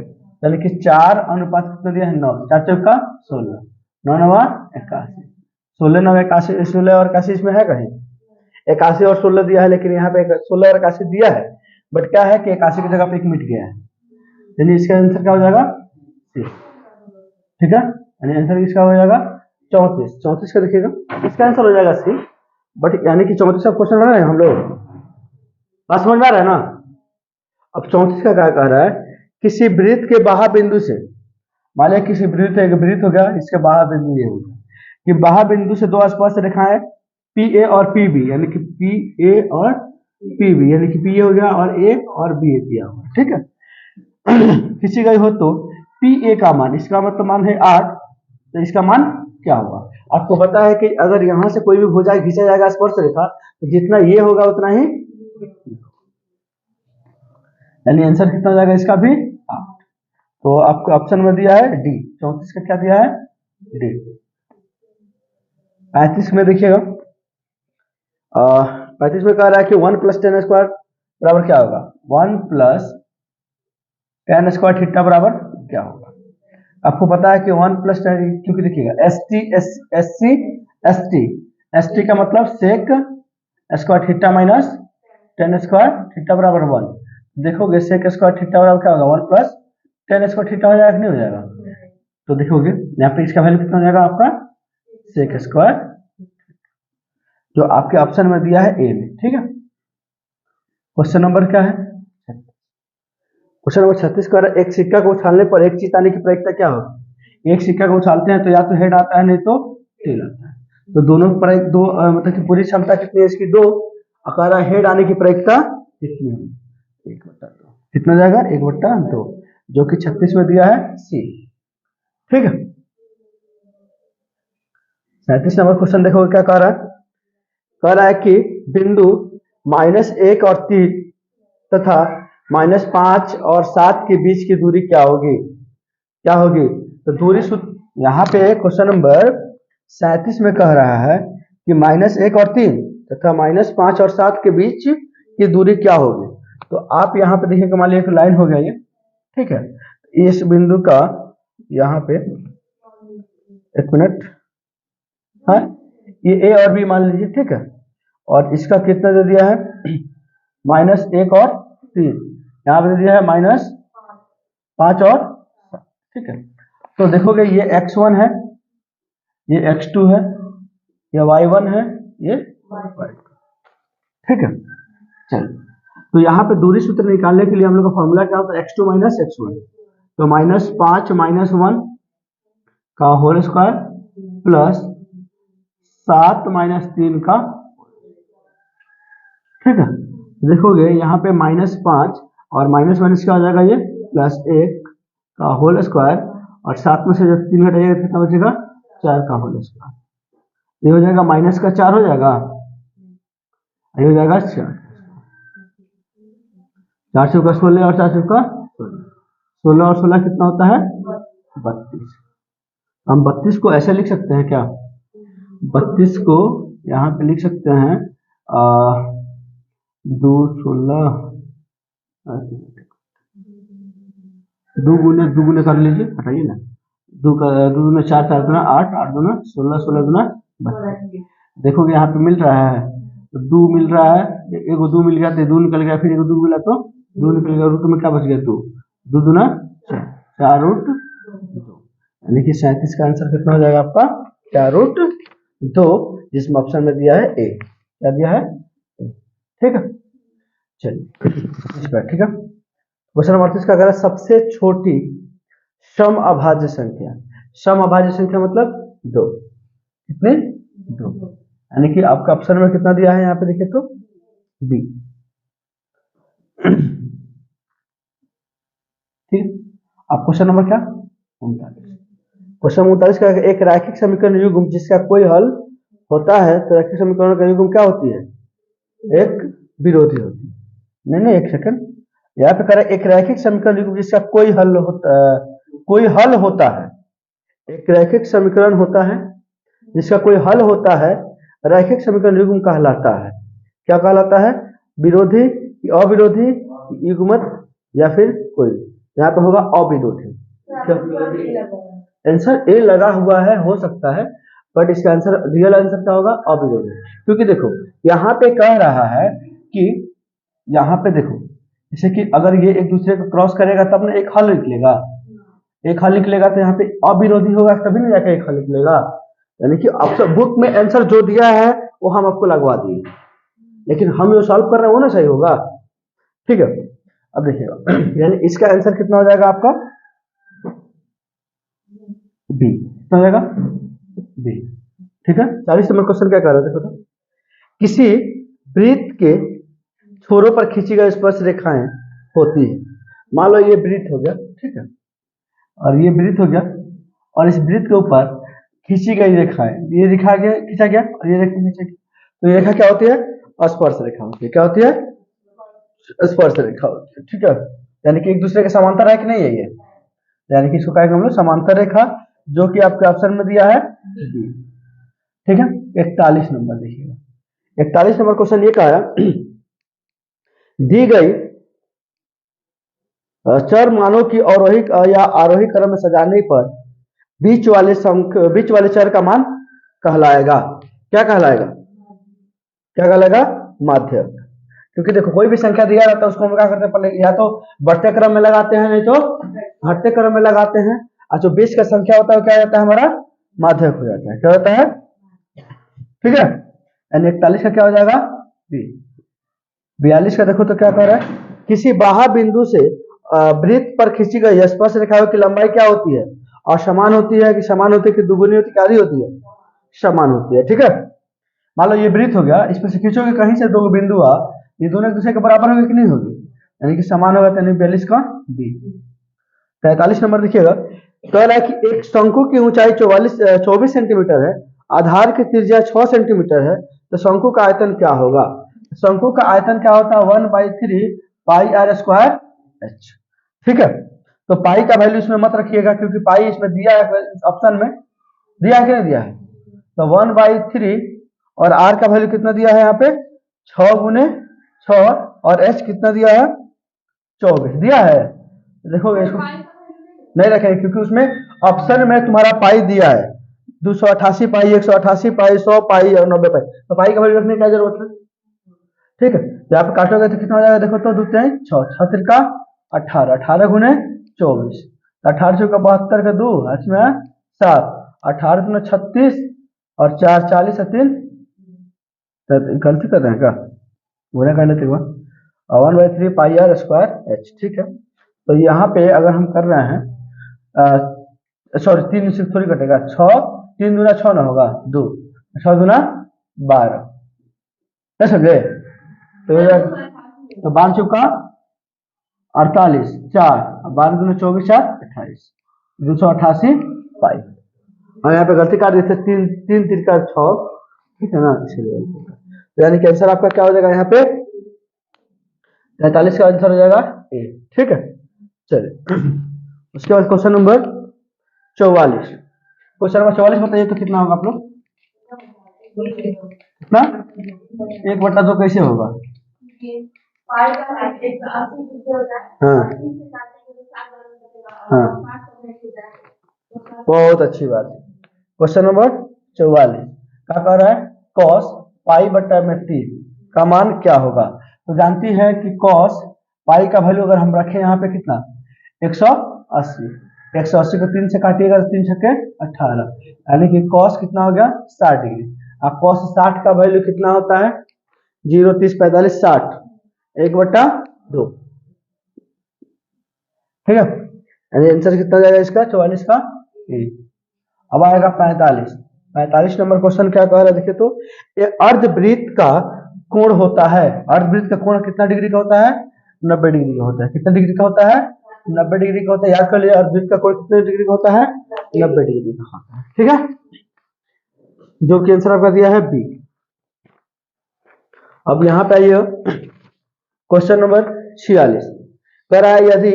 Speaker 1: यानी कि 4 अनुपात कितना दिया है 9, 4 चौका 16, 9 9 81, 16 9 81, 16 और 81 इसमें है कहीं 81 और 16 दिया है, लेकिन यहाँ पे 16 और 81 दिया है, बट क्या है कि 81 की जगह पे 1 मिट गया है, यानी इसका आंसर क्या हो जाएगा सी। ठीक है, यानी आंसर इसका हो जाएगा 34 का देखिएगा, इसका आंसर हो जाएगा सी, बट यानी कि 34 का क्वेश्चन लग रहा है हम लोग बात समझ में आ रहा है ना। अब 34 का क्या कह रहा है किसी वृत्त के बाह्य बिंदु से, मान लिया किसी वृत्त एक वृत्त हो गया, इसके बाह्य बिंदु ये हो गया कि बाह्य बिंदु से दो स्पर्श रेखाएं पी ए और पी बी, यानी कि पी ए और पी बी, यानी कि पी ए हो गया और ए और बी ए किया हुआ। ठीक है, किसी का हो तो पी ए का मान, इसका मतलब मान है 8, तो इसका मान क्या होगा। आपको पता है कि अगर यहाँ से कोई भी भुजा खींचा जाएगा स्पर्श रेखा, तो जितना ये होगा उतना ही, यानी आंसर कितना हो जाएगा इसका भी 8। तो आपको ऑप्शन में दिया है डी, 34 का क्या दिया है, डी। 35 में देखिएगा, 35 में कह रहा है कि 1 + tan स्क्वायर बराबर क्या होगा, 1 + tan स्क्वायर थीटा बराबर क्या होगा। आपको पता है कि 1 + tan, क्योंकि देखिएगा एस टी का मतलब sec square theta minus tan square theta बराबर 1। देखोगे सेक स्क्वायर थीटा बराबर क्या होगा, 1 + tan स्क्वायर थीटा हो जाएगा कि नहीं हो जाएगा। तो देखोगे यहाँ पे इसका वैल्यू कितना हो जाएगा आपका, सेक स्क्वायर, जो आपके ऑप्शन में दिया है ए में। ठीक है, क्वेश्चन नंबर क्या है, क्वेश्चन नंबर 36 का, एक सिक्का को उछालने पर एक चीज आने की प्रायिकता क्या होगी। एक सिक्का को उछालते हैं तो या तो हेड आता है नहीं तो टेल आता है, तो दोनों पर एक दो मतलब कि पूरी क्षमता कितनी है इसकी, 2। अकारा हेड आने की प्रायिकता कितनी है, 1/2। कितना जाएगा, 1/2, जो कि 36 में दिया है सी। ठीक है, 37 नंबर क्वेश्चन देखो क्या कह रहा है, कह रहा है कि बिंदु -1 और 3 तथा -5 और 7 के बीच की दूरी क्या होगी, क्या होगी। तो दूरी सूत्र यहाँ पे क्वेश्चन नंबर 37 में कह रहा है कि -1 और 3 तथा -5 और 7 के बीच की दूरी क्या होगी। तो आप यहाँ पे देखिए, मान लीजिए एक लाइन हो गया ये, ठीक है, इस बिंदु का यहाँ पे, एक मिनट, हाँ, ये ए और बी मान लीजिए, ठीक है, और इसका कितना दे दिया है, -1 और 3, यहाँ पे दे दिया है -5 और, ठीक है। तो देखोगे ये x1 है, ये x2 है, ये y1 है, ये y2, ठीक है। चलिए, तो यहाँ पे दूरी सूत्र निकालने के लिए हम लोग का फॉर्मूला क्या होता है, x2 - x1, तो -5 - 1 का होल स्क्वायर प्लस 7 - 3 का, ठीक है। देखोगे यहाँ पे -5 और माइनस क्या हो जाएगा, ये +1 का होल स्क्वायर, और 7 में से जब 3 घटाइएगा कितना बचेगा, 4 का होल स्क्वायर। ये हो जाएगा -4 हो जाएगा, ये हो जाएगा 4, 4 चौका 16 और 4 चौका 16 और 16 कितना होता है, 32। हम 32 को ऐसे लिख सकते हैं क्या, 32 को यहाँ पे लिख सकते हैं 2 16, 2 गुने कर लीजिए, हटाइए ना, 2 दूना 4, 4 दूना 8, 8 दूना 16, 16 दूना 32। देखोगे यहाँ पे मिल रहा है, तो 2 मिल रहा है, एक 2 मिल गया तो 2 निकल गया, फिर एक 2 मिला तो 2 निकल गया, रूट में क्या बच गया, 2, 2 दूना 4, 4 रूट 2, यानी कि 37 का आंसर कितना हो जाएगा आपका, 4 रूट 2, जिसमें ऑप्शन में दिया है ए, क्या दिया है ए। ठीक है, चलिए इस पर, ठीक है। क्वेश्चन नंबर 38 का, अगर सबसे छोटी सम अभाज्य संख्या, सम अभाज्य संख्या मतलब 2, कितने, 2, यानी कि आपका ऑप्शन में कितना दिया है यहाँ पे देखिए तो बी। ठीक, अब क्वेश्चन नंबर क्या, 39। क्वेश्चन 39 का, एक रैखिक समीकरण युग्म जिसका कोई हल होता है, तो रैखिक समीकरण का युग्म क्या होती है, एक विरोधी होती है। नहीं, एक सेकंड, यहाँ पे कह रहा है एक रैखिक समीकरण युग्म जिसका कोई हल होता है, कोई हल होता है, एक रैखिक समीकरण होता है जिसका कोई हल होता है, रैखिक समीकरण युग्म कहलाता है, क्या कहलाता है, विरोधी, अविरोधी, युग्मत, या फिर कोई, यहाँ पे होगा अविरोधी। आंसर ए लगा हुआ है, हो सकता है, बट इसका आंसर, रियल आंसर क्या होगा, अविरोधी। क्योंकि देखो यहाँ पे कह रहा है कि, यहाँ पे देखो जैसे कि अगर ये एक दूसरे को क्रॉस करेगा तब ना एक हल निकलेगा, एक हल निकलेगा, तो यहाँ पे अविरोधी होगा तभी नहीं जाके एक हल निकलेगा। यानी कि ऑप्शन बुक में आंसर जो दिया है वो हम आपको लगवा दिए, लेकिन हम जो सॉल्व कर रहे हैं वो ना सही होगा। ठीक है, अब देखिएगा, यानी इसका आंसर कितना हो जाएगा आपका, बी, कितना हो जाएगा, बी। ठीक है, 40 नंबर क्वेश्चन क्या कर रहे थे, देखो तो, किसी वृत्त के छोरों पर खींची गई स्पर्श रेखाएं होती है। मान लो ये वृत्त हो गया, ठीक है, और ये वृत्त हो गया, और इस वृत्त के ऊपर खींची गई रेखा है, ये रेखा गया खींचा गया और ये रेखा खींचा गया, तो ये रेखा क्या होती है? स्पर्श रेखा होती है। क्या होती है? स्पर्श रेखा होती है। ठीक है, यानी कि एक दूसरे के समांतर है कि नहीं है ये, यानी कि इसको कहेंगे हम लोग समांतर रेखा, जो कि आपके ऑप्शन में दिया है डी। ठीक है, 41 नंबर देखिएगा। 41 नंबर क्वेश्चन ये कहा है दी गई चर मानों की अवरोही या आरोही क्रम में सजाने पर बीच वाले चर का मान कहलाएगा। क्या कहलाएगा? क्या कहलाएगा? माध्यक। क्योंकि देखो कोई भी संख्या दिया रहता है उसको हम क्या करते हैं, पहले या तो बढ़ते क्रम में लगाते हैं, नहीं तो घटते क्रम में लगाते हैं, और जो बीच का संख्या होता है वो क्या रहता है? हमारा माध्यक हो जाता है। क्या होता है? ठीक है, यानी 41 का क्या हो जाएगा? बी। 42 का देखो तो क्या कह रहा है, किसी बाह्य बिंदु से वृत्त पर खींची गई स्पर्श रेखाओं की लंबाई क्या होती है? और समान होती है कि समान होती है कि दुगुनी होती है, आधी होती है? समान होती है। ठीक है, मान लो ये वृत्त हो गया, इसमें से खींचोगे कहीं से दो बिंदु आ, ये दोनों एक दूसरे के बराबर होगी कि नहीं होगी? यानी कि समान होगा, यानी 42 का बी। 43 नंबर देखिएगा, कह रहा है कि एक शंकु की ऊंचाई 24 सेंटीमीटर है, आधार की त्रिज्या 6 सेंटीमीटर है, तो शंकु का आयतन क्या होगा? शंकु का आयतन क्या होता है? 1/3 पाई आर स्क्वायर एच। ठीक है, तो पाई का वैल्यू इसमें मत रखिएगा, क्योंकि पाई इसमें दिया है ऑप्शन में, दिया है कि नहीं दिया है? तो 1/3 और आर का वैल्यू कितना दिया है यहाँ पे? 6 गुने 6, और एच कितना दिया है? 24 दिया है। देखो इसको नहीं रखेंगे, क्योंकि उसमें ऑप्शन में तुम्हारा पाई दिया है 288 पाई, 188 पाई, 100 पाई और 90 पाई, तो पाई का वैल्यू रखने की क्या जरूरत है? ठीक है, यहाँ पे काटोगे तो कितना हो जाएगा? देखो तो 2 3 6, 6 3 का 18, 18 गुने 24, 18 चौका 72 का 2, इसमें 7, 18 गुने 36 और 4 40 और 3, गलती कर रहे हैं क्या? गुना कर लेते हैं 1/3 पाई आर स्क्वायर एच। ठीक है, तो यहाँ पे अगर हम कर रहे हैं सॉरी 3 से थोड़ी कटेगा, 6 3 दूना 6 ना होगा 2, 6 दूना 12, क्या समझे? तो 12 चौका 48, 4 12 दूना 24, 4 28, 288 पाई। और यहाँ पे गलती काट देते 3 3 तिरका 6, ठीक है ना, इसलिए तो यानी कि आंसर आपका क्या हो जाएगा यहाँ पे? 43 का आंसर हो जाएगा ए। ठीक है, चलिए उसके बाद क्वेश्चन नंबर 44। क्वेश्चन नंबर 44 बताइए तो कितना होगा आप लोग? कितना? 1/2 कैसे होगा? हाँ हाँ, बहुत अच्छी बात। क्वेश्चन नंबर 44 क्या कह रहा है? cos π/3 का मान क्या होगा? तो जानती है कि cos पाई का वैल्यू अगर हम रखें यहाँ पे कितना? 180, 180 को 3 से काटिएगा तो 3 छक्के 18, यानी कि cos कितना हो गया? 60 डिग्री। अब cos 60 का वैल्यू कितना होता है? 0 30 45 60, 1/2। ठीक है, यानी आंसर कितना जाएगा इसका? 44 का ए। अब आएगा 45 नंबर क्वेश्चन क्या कह रहा है देखिए तो, एक अर्धवृत्त का कोण होता है, अर्धवृत्त का कोण कितना डिग्री का होता है? 90 डिग्री का होता है। कितना डिग्री का होता है? 90 डिग्री का होता है। याद कर लिया, अर्धवृत्त का कोण कितने डिग्री का होता है? 90 डिग्री का होता है। ठीक है, जो कि आंसर आपका दिया है बी। अब यहाँ पे आइए क्वेश्चन नंबर 46 कह रहा है, यदि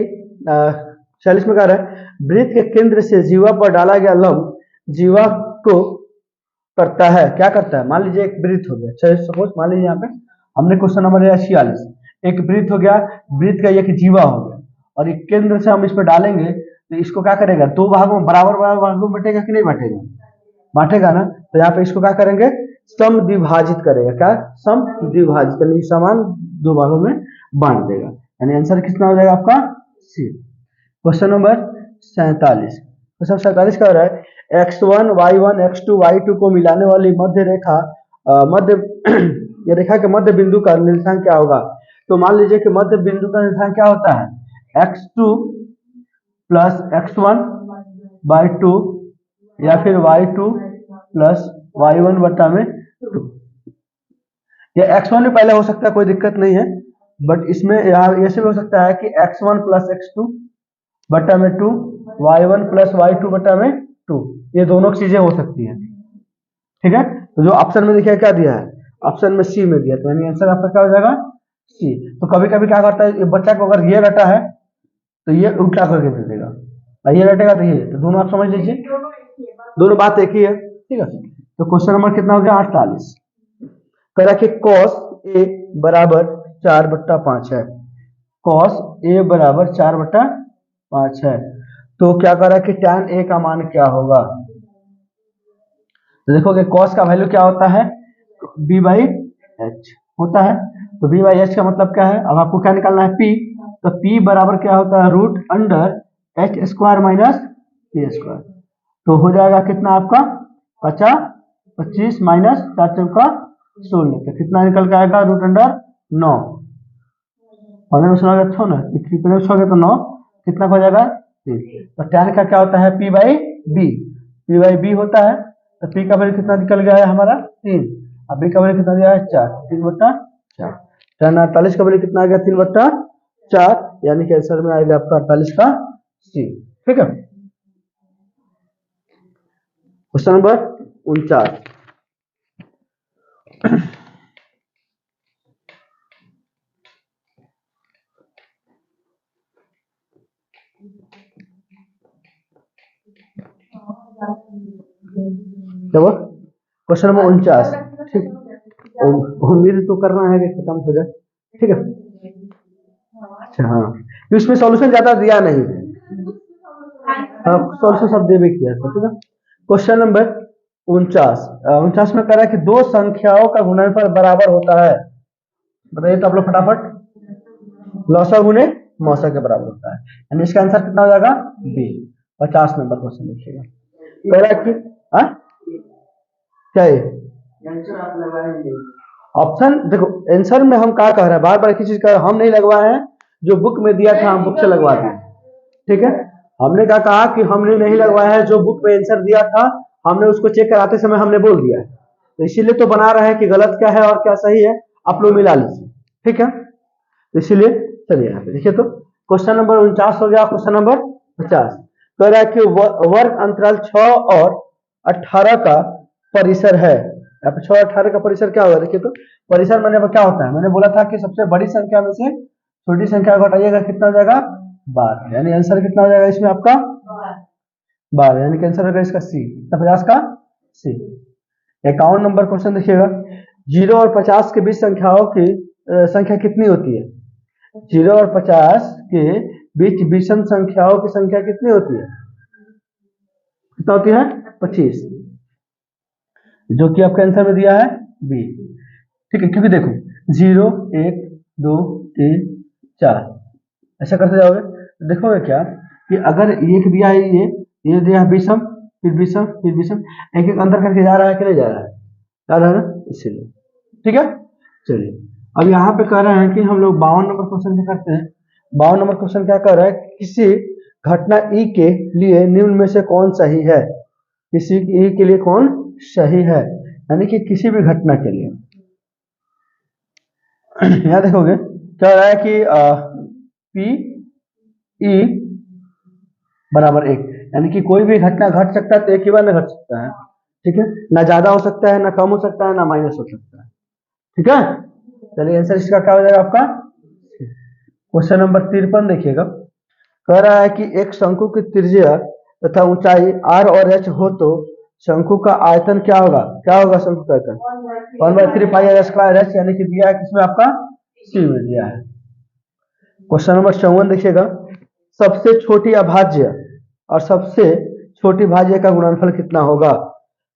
Speaker 1: 46 में कह रहा है वृत्त के केंद्र से जीवा पर डाला गया लंब जीवा को करता है, क्या करता है? मान लीजिए एक वृत्त हो गया, चलिए सपोज मान लीजिए यहाँ पे हमने क्वेश्चन नंबर 46, एक वृत्त हो गया, वृत्त का एक जीवा हो गया, और एक केंद्र से हम इस पर डालेंगे तो इसको क्या करेगा? दो भागों में बराबर बराबर भागों में बटेगा कि नहीं बटेगा? बांटेगा ना, तो यहाँ पे इसको क्या करेंगे? सम द्विभाजित करेगा। क्या? सम द्विभाजित, यानी समान दो भागों में बांट देगा, यानी आंसर कितना हो जाएगा आपका? सी। क्वेश्चन नंबर 47, क्वेश्चन 47 का रहा है x1 y1 x2 y2 को मिलाने वाली मध्य रेखा मध्य ये रेखा के मध्य बिंदु का निर्देशांक क्या होगा? तो मान लीजिए कि मध्य बिंदु का निर्देशांक क्या होता है? x2 प्लस x1/2 या फिर y2 प्लस y1/2। ये x1 भी पहले हो सकता है, कोई दिक्कत नहीं है, बट इसमें यहाँ ऐसे भी हो सकता है कि x1 plus x2/2 y1 plus y2/2 2, ये दोनों चीजें हो सकती हैं। ठीक है, तो जो ऑप्शन में देखिए क्या दिया है, ऑप्शन में सी में दिया, तो यानी आंसर आपका क्या हो जाएगा सी। तो कभी कभी क्या करता है बच्चा को, अगर ये रटा है तो ये उल्टा करके दे देगा, और ये रटेगा तो ये, तो दोनों आप समझ लीजिए, दोनों बात एक ही है। ठीक है, तो क्वेश्चन नंबर कितना हो गया 48। कह रहा कि cos a बराबर 4/5 है, cos a बराबर 4/5 है, तो क्या कह रहा है कि tan a का मान क्या होगा। तो देखोगे cos का वैल्यू क्या होता है, b/h होता है, तो b/h का मतलब क्या है, अब आपको क्या निकालना है p, तो p बराबर क्या होता है √h² माइनस k², तो हो जाएगा कितना आपका 50, 25 माइनस 4 चौका 16, तो कितना निकल के आएगा √9। और में सुना अच्छा ना, कितने छोगे तो 9, कितना हो जाएगा 3। तो tan का क्या होता है p/b होता है, तो p का वैल्यू कितना निकल गया है हमारा 3, अब b का वैल्यू कितना दिया है 4, 3/4। tan 48 का वैल्यू कितना आ गया 3/4, यानी कि आंसर में आएगा आपका 48 का सी। ठीक है, क्वेश्चन नंबर 49। देखो क्वेश्चन नंबर 49। ठीक, उम्मीद तो करना है कि खत्म हो जाए। ठीक है, अच्छा हाँ, तो इसमें सॉल्यूशन ज्यादा दिया नहीं है, सॉल्यूशन सब दे भी किया था। ठीक है, क्वेश्चन नंबर 49 में कह रहा है कि दो संख्याओं का गुणनफल बराबर होता है, बताइए तो आप लोग फटाफट, लौसा गुने मौसा के बराबर होता है, यानी इसका आंसर कितना हो जाएगा बी। 50 नंबर क्वेश्चन लिखिएगा। कह रहा है कि हाँ क्या है ऑप्शन, देखो आंसर में हम क्या कह रहे हैं, बार बार किसी चीज का हम नहीं लगवाए हैं, जो बुक में दिया था हम बुक से लगवा दिए। ठीक है, हमने क्या कहा कि हमने नहीं लगवाया है, जो बुक में आंसर दिया था हमने उसको चेक कराते समय हमने बोल दिया है, तो इसीलिए तो बना रहे हैं कि गलत क्या है और क्या सही है, आप लोग मिला लीजिए। ठीक है, तो इसीलिए चलिए यहाँ पे देखिए, तो क्वेश्चन नंबर 49 हो गया। क्वेश्चन नंबर 50 कह रहा है कि वर्ग अंतराल 6 और 18 का परिसर है। यहाँ पे 6 और 18 का परिसर क्या होगा, देखिए तो परिसर मैंने क्या होता है, मैंने बोला था कि सबसे बड़ी संख्या में से छोटी संख्या घटाइएगा, कितना हो जाएगा 12, यानी आंसर कितना हो जाएगा इसमें आपका 12, यानी कि आंसर होगा इसका सी, 50 का सी। 51 नंबर क्वेश्चन देखिएगा, 0 और 50 के बीच संख्याओं की संख्या कितनी होती है। 0 और 50 के बीच विषम संख्याओं की संख्या कितनी होती है, कितना होती है 25, जो कि आपके आंसर में दिया है बी। ठीक है, क्योंकि देखो 0 1 2 3 4 ऐसा करते जाओगे, तो देखोगे क्या कि अगर एक दिया है ये दिया है विषम, फिर विषम, फिर विषम, एक एक अंदर करके जा रहा है कि नहीं जा रहा है, जा रहा है ना, इसीलिए। ठीक है, चलिए अब यहाँ पे कह रहे हैं कि हम लोग 52 नंबर क्वेश्चन क्या करते हैं। 52 नंबर क्वेश्चन क्या कर रहा है, किसी घटना ई के लिए निम्न में से कौन सही है, किसी ई के लिए कौन सही है, यानी कि किसी भी घटना के लिए। यहाँ देखोगे क्या हो रहा है कि पी ई बराबर 1, यानी कि कोई भी घटना घट सकता है तो एक ही बार में घट सकता है। ठीक है, ना ज्यादा हो सकता है, ना कम हो सकता है, ना माइनस हो सकता है। ठीक है, चलिए आंसर इसका क्या हो जाएगा आपका। क्वेश्चन नंबर 53 देखिएगा, कह रहा है कि एक शंकु की त्रिज्या तथा ऊंचाई r और h हो तो शंकु का आयतन क्या होगा, क्या होगा शंकु का आयतन 1/3πr²h, यानी कि दिया है किसमें आपका सी में दिया है। क्वेश्चन नंबर 54 देखिएगा, सबसे छोटी अभाज्य और सबसे छोटी भाज्य का गुणनफल कितना होगा।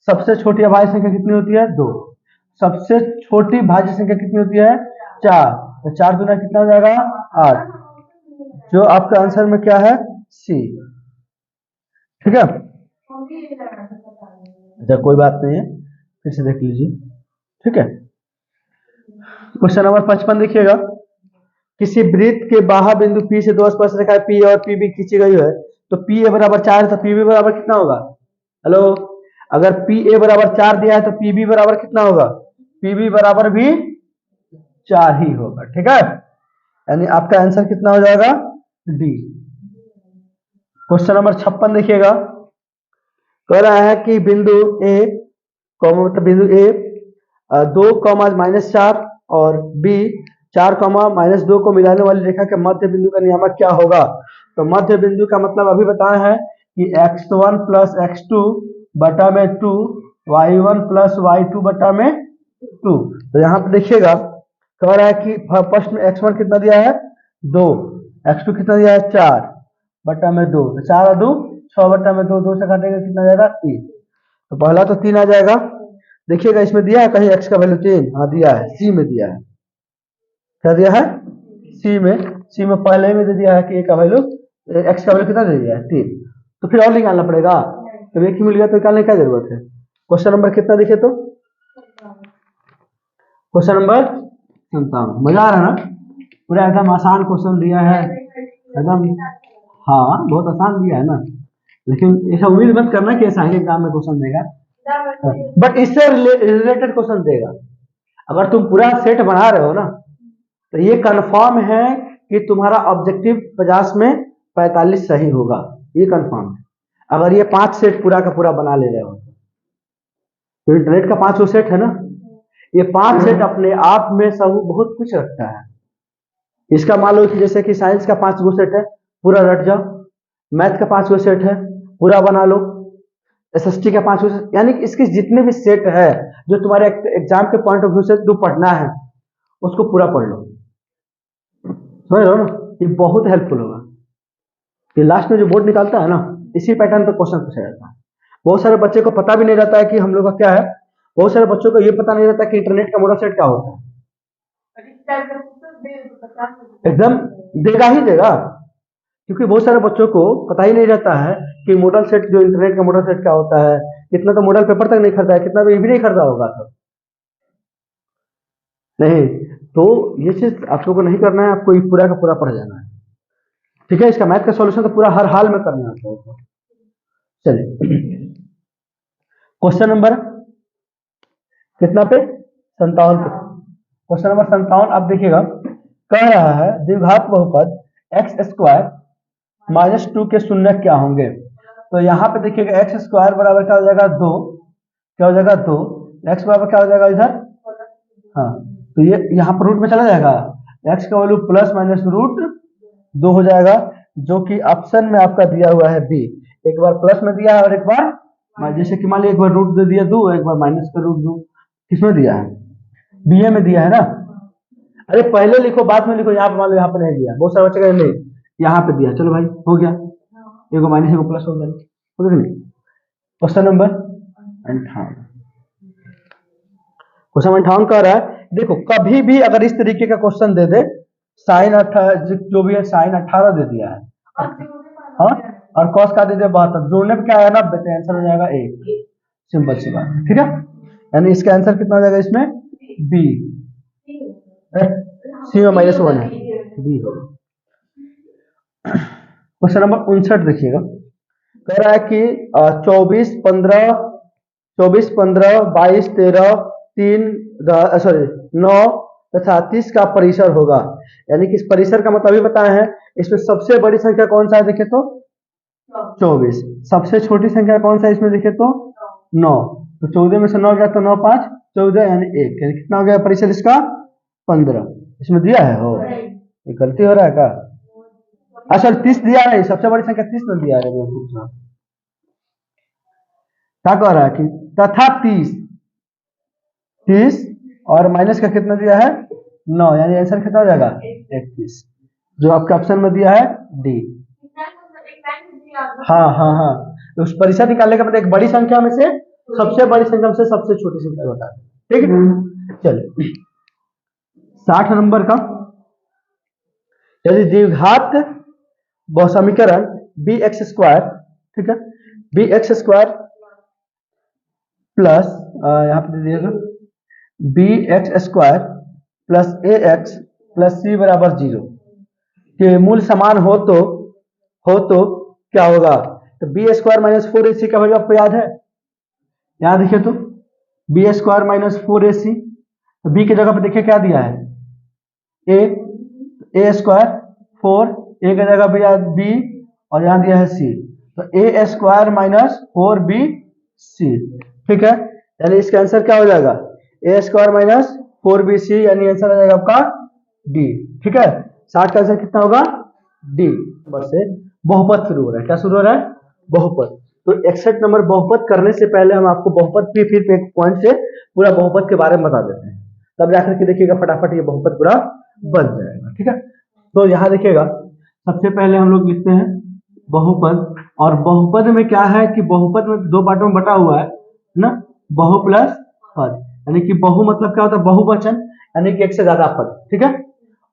Speaker 1: सबसे छोटी अभाज्य संख्या कितनी होती है 2, सबसे छोटी भाज्य संख्या कितनी होती है 4, तो 4 दूना कितना हो जाएगा 8, जो आपका आंसर में क्या है सी। ठीक है, अच्छा कोई बात नहीं है, फिर से देख लीजिए। ठीक है, क्वेश्चन नंबर 55 देखिएगा, किसी वृत्त के बाह्य बिंदु P से दो स्पर्श रेखाएं P और PB खींची गई है, तो PA बराबर 4 है, तो PB बराबर कितना होगा। हेलो, अगर PA बराबर 4 दिया है तो PB बराबर कितना होगा, PB बराबर भी 4 ही होगा। ठीक है, यानी आपका आंसर कितना हो जाएगा डी। क्वेश्चन नंबर 56 देखिएगा, कह रहा है कि बिंदु ए मतलब बिंदु ए 2, -4 और बी 4, -2 को मिलाने वाली रेखा के मध्य बिंदु का नियामक क्या होगा। तो मध्य बिंदु का मतलब अभी बताया है कि x1 + x2 बटा में 2, y1 + y2 बटा में 2। तो यहाँ पे देखिएगा कह रहा है कि फर्स्ट में x1 कितना दिया है 2, x2 कितना दिया है 4 बटा में 2, 4 और 2 6 बटा में 2, 2 से काटेंगे कितना जाएगा 3। तो पहला तो 3 आ जाएगा। देखिएगा इसमें दिया है कहीं x का वैल्यू 3, हाँ दिया है, सी में दिया है। क्या दिया है सी में पहले में दे दिया है कि a का वैल्यू x का वैल्यू कितना दे दिया है 3। तो फिर और निकालना पड़ेगा। तो एक ही मिल गया तो निकालने की क्या जरूरत है। क्वेश्चन नंबर कितना दिखे तो क्वेश्चन नंबर 57। मजा आ रहा है ना, पूरा एकदम आसान क्वेश्चन दिया है एकदम। हाँ बहुत आसान दिया है ना, लेकिन ऐसा उम्मीद मत करना कि ऐसा ही एग्जाम में क्वेश्चन देगा, बट इससे रिलेटेड क्वेश्चन देगा। अगर तुम पूरा सेट बना रहे हो ना तो ये कंफर्म है कि तुम्हारा ऑब्जेक्टिव 50 में 45 सही होगा, ये कंफर्म है। अगर ये 5 सेट पूरा का पूरा बना ले रहे हो तो इंटरनेट का 5 सेट है ना, ये 5 सेट अपने आप में सब बहुत कुछ रखता है। इसका मान लो कि जैसे कि साइंस का 5 सेट है पूरा रट जाओ, मैथ का 5 सेट है पूरा बना लो, एसएसटी का 5 सेट, यानी कि इसके जितने भी सेट है जो तुम्हारे एग्जाम के पॉइंट ऑफ व्यू से जो पढ़ना है उसको पूरा पढ़ लो, समझ रहे हो ना। ये बहुत हेल्पफुल होगा। ये लास्ट में जो बोर्ड निकालता है ना इसी पैटर्न पे क्वेश्चन पूछा जाता है। बहुत सारे बच्चे को पता भी नहीं रहता है कि हम लोग का क्या है, बहुत सारे बच्चों को ये पता नहीं रहता कि इंटरनेट का मोडल सेट क्या होता है। एकदम देगा ही देगा, क्योंकि बहुत सारे बच्चों को पता ही नहीं रहता है कि मॉडल सेट जो इंटरनेट का मॉडल सेट क्या होता है। कितना तो मॉडल पेपर तक नहीं खरीदा है, कितना तो ये भी नहीं खरीदा होगा सब नहीं। तो ये चीज आप लोगों को नहीं करना है, आपको ये पूरा का पूरा पढ़ जाना है, ठीक है। इसका मैथ का सॉल्यूशन तो पूरा हर हाल में करना है आपको। चलिए क्वेश्चन नंबर कितना पे 57 पे। क्वेश्चन नंबर 57 आप देखिएगा कह रहा है द्विघात बहुपद x² -2 के शून्य क्या होंगे। तो यहाँ पे देखिएगा x² बराबर क्या हो जाएगा 2, क्या हो जाएगा 2, x बराबर क्या हो जाएगा इधर, हाँ तो ये यहाँ पर रूट में चला जाएगा, x का वैल्यू +-√2 हो जाएगा, जो कि ऑप्शन में आपका दिया हुआ है बी। एक बार प्लस में दिया है और एक बार जैसे कि मान लीजिए एक बार रूट दे दिया 2, एक बार माइनस का रूट 2, किसमें दिया है बीए में दिया है ना। अरे पहले लिखो बाद में लिखो, यहाँ पे मान लो यहाँ पे नहीं दिया, बहुत सारे बच्चे कहेंगे नहीं यहाँ पे दिया, चलो भाई हो गया, एक माइनस एक प्लस हो गया। क्वेश्चन नंबर 58, क्वेश्चन 58 कह रहा है देखो कभी भी अगर इस तरीके का क्वेश्चन दे दे साइन 18 जो भी है साइन 18 दे दिया है, हाँ और कॉस का दे दे 72, जोड़ने पे क्या आया ना बेटे आंसर हो जाएगा 1, सिंपल सी बात, ठीक है। यानी इसका आंसर कितना हो जाएगा इसमें बी, सी में -1 है बी होगा। क्वेश्चन नंबर 59 देखिएगा कह रहा है कि 24, 15, 22, 13, 3 सॉरी 9 तथा 30 का परिसर होगा। यानी कि इस परिसर का मतलब अभी बताए हैं, इसमें सबसे बड़ी संख्या कौन सा है देखे तो 24, सबसे छोटी संख्या कौन सा है इसमें देखे तो 9, तो 14 में से 9 गया तो 9 5 14 यानी 1, यानी कितना हो गया परिसर इसका 15। इसमें दिया है हो ये गलती हो रहा है क्या, अच्छा 30 दिया नहीं, सबसे बड़ी संख्या 30 में दिया है। क्या कह रहा है कि तथा 30 और माइनस का कितना दिया है 9, यानी आंसर कितना हो जाएगा 31, जो आपके ऑप्शन में दिया है डी। हाँ हाँ हाँ, तो उस परिसर निकालने का मतलब एक बड़ी संख्या में से सबसे बड़ी संख्या में से सबसे छोटी संख्या बता दें, ठीक है। चलिए 60 नंबर का, यदि द्विघात समीकरण bx², ठीक है, bx² प्लस यहाँ पे दे दिएगा bx² plus ax plus c बराबर 0 के मूल समान हो तो क्या होगा। तो b² - 4ac का वैल्यू आपको याद है, यहाँ देखिए तो b² - 4ac, तो b की जगह पे देखिए क्या दिया है a² 4, a की जगह पे b और यहाँ दिया है c, तो ए स्क्वायर माइनस 4bc, ठीक है। यानी इसका आंसर क्या हो जाएगा, ए स्क्वायर माइनस 4bc, यानी आंसर आ जाएगा आपका डी, ठीक है। 60 का आंसर कितना होगा, डी नंबर से बहुपद शुरू हो रहा है। क्या शुरू हो रहा है, बहुपद। तो 61 नंबर बहुपद करने से पहले हम आपको बहुपद की फिर एक पॉइंट से पूरा बहुपद के बारे में बता देते हैं, तब जाकर के देखिएगा फटाफट ये बहुपद पूरा बन जाएगा, ठीक है। तो यहाँ देखिएगा सबसे पहले हम लोग लिखते हैं बहुपद, और बहुपद में क्या है कि बहुपद में दो पार्टों में बटा हुआ है ना, बहु प्लस पद, यानी कि बहु मतलब क्या होता है, बहुवचन, यानी कि एक से ज्यादा पद, ठीक है।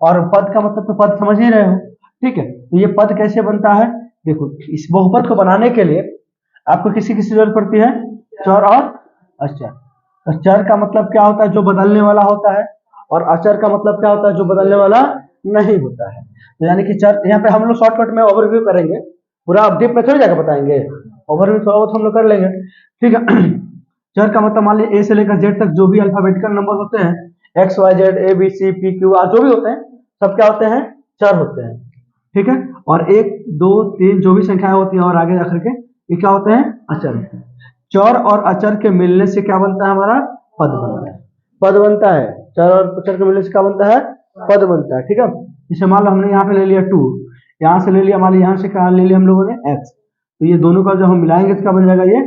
Speaker 1: और पद का मतलब तो पद समझ ही रहे हो, ठीक है। तो ये पद कैसे बनता है, देखो इस बहुपद को बनाने के लिए आपको किसी किसी जरूरत पड़ती है, चर और अचर। तो चर का मतलब क्या होता है, जो बदलने वाला होता है, और अचर का मतलब क्या होता है, जो बदलने वाला नहीं होता है। तो यानी कि चर, यहाँ पे हम लोग शॉर्टकट में ओवरव्यू करेंगे, पूरा आप डीप में थोड़ी जाकर बताएंगे, ओवरव्यू थोड़ा बहुत हम लोग कर लेंगे, ठीक है। चर का मतलब मान लीजिए ए से लेकर जेड तक जो भी अल्फाबेटिकल नंबर होते हैं, X Y Z A B C P Q R जो भी होते हैं, सब क्या होते हैं, चर होते हैं, ठीक है। और 1 2 3 जो भी संख्याएं होती हैं और आगे जाकर के ये क्या होते हैं, अचर होते हैं। चर और अचर के मिलने से क्या बनता है, हमारा पद बनता है, पद बनता है। चर और अचर के मिलने से क्या बनता है, पद बनता है, ठीक है। जैसे मान लो हमने यहाँ पे ले लिया 2, यहाँ से ले लिया, मान लो यहाँ से क्या ले लिया हम लोगों ने x, तो ये दोनों का जब हम मिलाएंगे तो क्या बन जाएगा, ये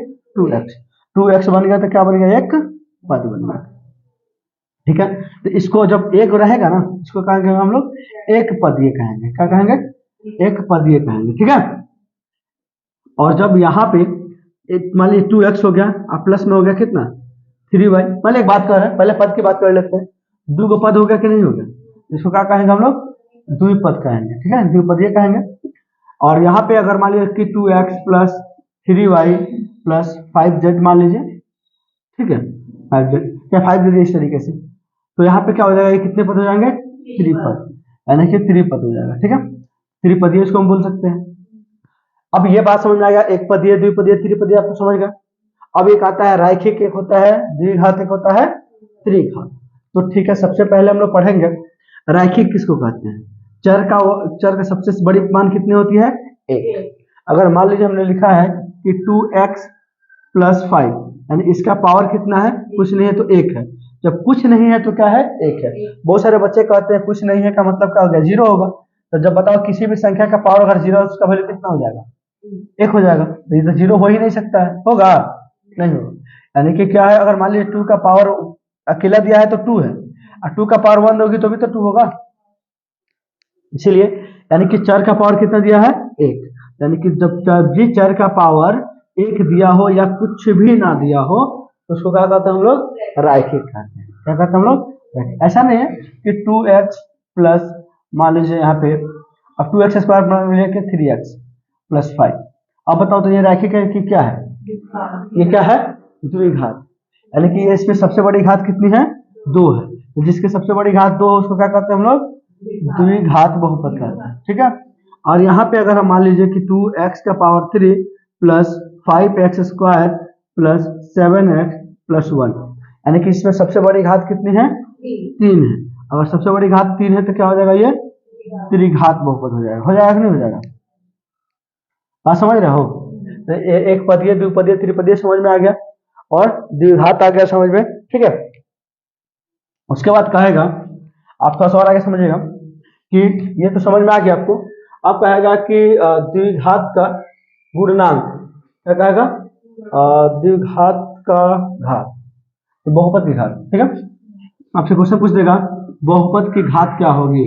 Speaker 1: 2x बन गया, तो क्या बन गया, एक पद बन गया, ठीक है। तो इसको जब एक रहेगा ना, इसको कहेंगे हम लोग एक पदीय कहेंगे, क्या कहेंगे, एक पदीय कहेंगे, ठीक है। और जब यहाँ पे मान लीजिए 2x हो गया, अब प्लस में हो गया कितना, 3y। मान एक बात कर रहे हैं, पहले पद की बात कर लेते हैं, दो को पद हो गया कि नहीं हो गया, इसको क्या कहेंगे हम लोग, द्विपद कहेंगे, ठीक है, द्विपदीय कहेंगे। और यहाँ पे अगर मान लीजिए कि 2x plus 3y plus 5z मान लीजिए, ठीक है, 5z या 5z इस तरीके से, तो यहाँ पे क्या हो जाएगा, ये कितने पद हो जाएंगे, त्रिपद, यानी कि त्रिपद हो जाएगा, ठीक है। त्रिपदीय इसको हम बोल सकते हैं। अब ये बात समझ में आएगा, एक पदीय द्विपदीय त्रिपदीय आपको समझ गया। अब एक आता है रैखिक, एक होता है द्विघात, एक होता है त्रिघात। तो ठीक है, सबसे पहले हम लोग पढ़ेंगे रैखिक किसको कहते हैं। चर का सबसे बड़ी मान कितनी होती है, एक। अगर मान लीजिए हमने लिखा है कि 2x प्लस 5, यानी इसका पावर कितना है, कुछ नहीं है तो एक है। जब कुछ नहीं है तो क्या है, एक है। बहुत सारे बच्चे कहते हैं कुछ नहीं है का मतलब क्या हो गया, जीरो होगा। तो जब बताओ किसी भी संख्या का पावर अगर जीरो है, उसका वैल्यू कितना हो जाएगा, एक हो जाएगा। तो ये तो जीरो हो ही नहीं सकता है, होगा नहीं होगा। यानी कि क्या है, अगर मान लीजिए 2 का पावर अकेला दिया है तो 2 है, और 2 का पावर 1 होगी तो भी तो 2 होगा। इसीलिए यानी कि चर का पावर कितना दिया है, एक। यानी कि जब भी चर का पावर एक दिया हो या कुछ भी ना दिया हो, तो उसको क्या कहते हैं हम लोग, रैखिक कहते हैं। क्या कहते हैं हम लोग, ऐसा नहीं है कि 2x प्लस, मान लीजिए यहाँ पे अब 2x स्क्वायर लेके 3x प्लस 5, अब बताओ तो ये रैखिक है कि क्या है, ये क्या है, द्विघात। यानी कि ये इसमें सबसे बड़ी घात कितनी है, 2 है। तो जिसके सबसे बड़ी घात 2 उसको क्या कहते हैं हम लोग, द्विघात बहुपद कहते हैं, ठीक है। और यहाँ पे अगर हम मान लीजिए कि 2x का power 3 plus 5x square plus 7x plus 1, यानी कि इसमें सबसे बड़ी घात कितनी है, 3 है। अगर सबसे बड़ी घात 3 है तो क्या हो जाएगा, ये त्रिघात बहुपद हो जाएगा, हो जाएगा कि नहीं हो जाएगा, बात समझ रहे हो। तो एक पदीय द्विपदीय त्रिपदीय समझ में आ गया, और द्विघात आ गया समझ में, ठीक है। उसके बाद कहेगा, आप थोड़ा सा और आगे समझिएगा कि ये तो समझ में आ गया आपको। अब कहेगा कि द्विघात का गुणनांक, क्या कहेगा, द्विघात का घात, तो बहुपद की घात, ठीक है। आपसे क्वेश्चन पूछ देगा बहुपद की घात क्या होगी,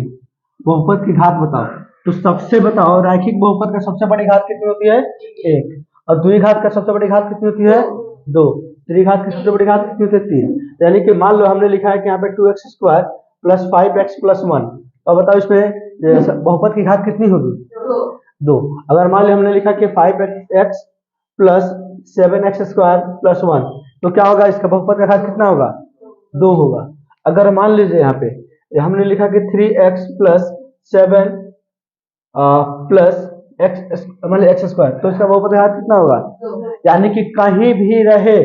Speaker 1: बहुपद की घात बताओ। तो सबसे बताओ रैखिक बहुपद का सबसे बड़ी घात कितनी होती है, एक। और द्विघात का सबसे बड़ी घात कितनी होती है, 2। त्रिघात की सबसे बड़ी घात कितनी होती है, 3। यानी कि मान लो हमने लिखा है कि यहाँ पे 2x square plus 5x plus 1, और बताओ इसमें बहुपद की घात कितनी होगी, 2। अगर मान लो हमने लिखा कि 5x plus 7x square plus 1, तो क्या होगा, इसका बहुपद का घात कितना होगा, 2 होगा। अगर मान लीजिए यहाँ पे हमने लिखा कि 3x प्लस 7 प्लस एक्स मान लीजिए एक्स स्क्वायर, तो इसका बहुपद का घात कितना होगा, यानी कि कहीं भी रहे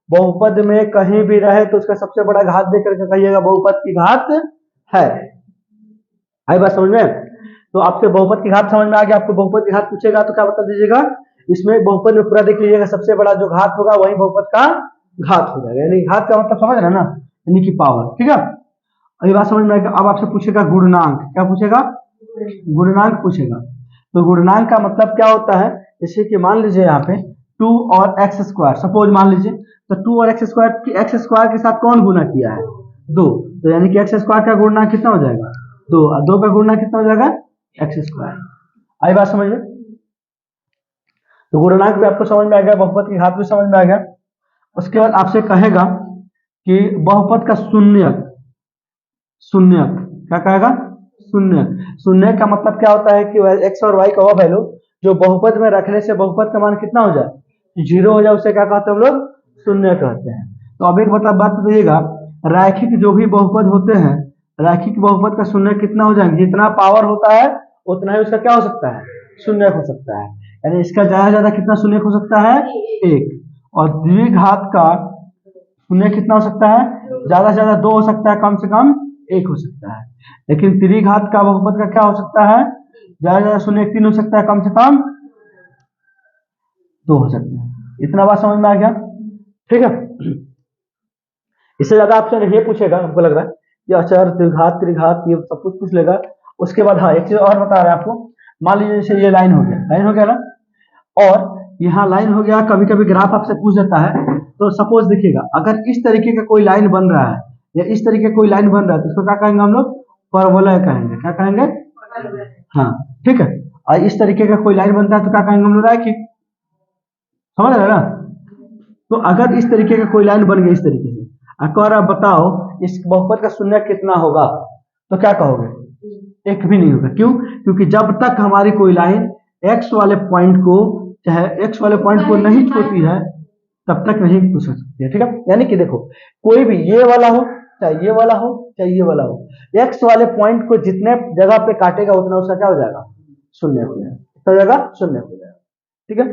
Speaker 1: बहुपद में, कहीं भी रहे तो उसका सबसे बड़ा घात देख करके कहिएगा बहुपद की घात है। आई बात समझ में। तो आपसे बहुपद की घात समझ में आ गया, आपको बहुपद की घात पूछेगा तो क्या बता दीजिएगा, इसमें बहुपद में पूरा देख लीजिएगा, सबसे बड़ा जो घात होगा वही बहुपद का घात हो जाएगा, यानी घात का मतलब समझ रहे हैं ना, यानी कि पावर। ठीक है, अभी बात समझ में आएगा। अब आपसे पूछेगा गुणनांक, क्या पूछेगा? गुणनांक पूछेगा। तो गुणनांक का मतलब क्या होता है, जैसे कि मान लीजिए यहाँ पे 2 और एक्स स्क्वायर, सपोज मान लीजिए, तो 2 और एक्स स्क्वायर के साथ कौन गुना किया है? 2, तो यानी कि एक्स स्क्वायर का गुणा कितना हो जाएगा? 2, और 2 का गुणा कितना हो जाएगा? X square. आई बात समझ में? तो गुणनांक भी आपको समझ में आ गया, बहुपद की घात भी समझ में आ गया। उसके बाद आपसे कहेगा कि बहुपद का शून्यक, शून्यक क्या कहेगा? शून्यक। शून्यक का मतलब क्या होता है कि एक्स और वाई का वो वैल्यू जो बहुपद में रखने से बहुपद का मान कितना हो जाए? 0 हो जाए, उसे क्या कहते हैं हम लोग? शून्य कहते हैं। तो अब एक मतलब बात बताइएगा, रैखिक जो भी बहुपद होते हैं, रैखिक बहुपद का शून्य कितना हो जाएंगे? जितना पावर होता है उतना ही उसका क्या हो सकता है? शून्य हो सकता है। यानी इसका ज्यादा ज्यादा कितना शून्य हो सकता है? 1। और द्विघात का शून्य कितना हो सकता है? ज्यादा से ज्यादा 2 हो सकता है, कम से कम 1 हो सकता है। लेकिन त्रिघात का बहुपद का क्या हो सकता है? ज्यादा से ज्यादा शून्य 3 हो सकता है, कम से कम 2 हो सकता है। इतना बात समझ में आ गया? ठीक है, इससे ज्यादा आपसे ये पूछेगा, हमको लग रहा है कि अचर, द्विघात, त्रिघात, ये सब कुछ पूछ लेगा। उसके बाद हाँ एक चीज और बता रहे हैं आपको, मान लीजिए जैसे ये लाइन हो गया, लाइन हो गया ना, और यहाँ लाइन हो गया, कभी कभी ग्राफ आपसे पूछ देता है। तो सपोज देखिएगा, अगर इस तरीके का कोई लाइन बन रहा है या इस तरीके का कोई लाइन बन रहा है, तो इसको क्या कहेंगे हम लोग? परवलय कहेंगे। क्या कहेंगे? हाँ, ठीक है। और इस तरीके का कोई लाइन बनता है तो क्या कहेंगे हम लोग? रैखिक। समझ रहे ना? तो अगर इस तरीके का कोई लाइन बन गया इस तरीके से, अगर आप बताओ इस बहुपद का शून्य कितना होगा, तो क्या कहोगे? 1 भी नहीं होगा। क्यों? क्योंकि जब तक हमारी कोई लाइन x वाले पॉइंट को, चाहे x वाले पॉइंट को नहीं छूती है, तब तक नहीं पूछ सकती है। ठीक है, यानी कि देखो, कोई भी ये वाला हो, चाहे ये वाला हो, चाहे ये वाला हो, x वाले पॉइंट को जितने जगह पे काटेगा उतना उसका क्या हो जाएगा? शून्य हो जाएगा। कितना हो जाएगा? शून्य हो जाएगा। ठीक है,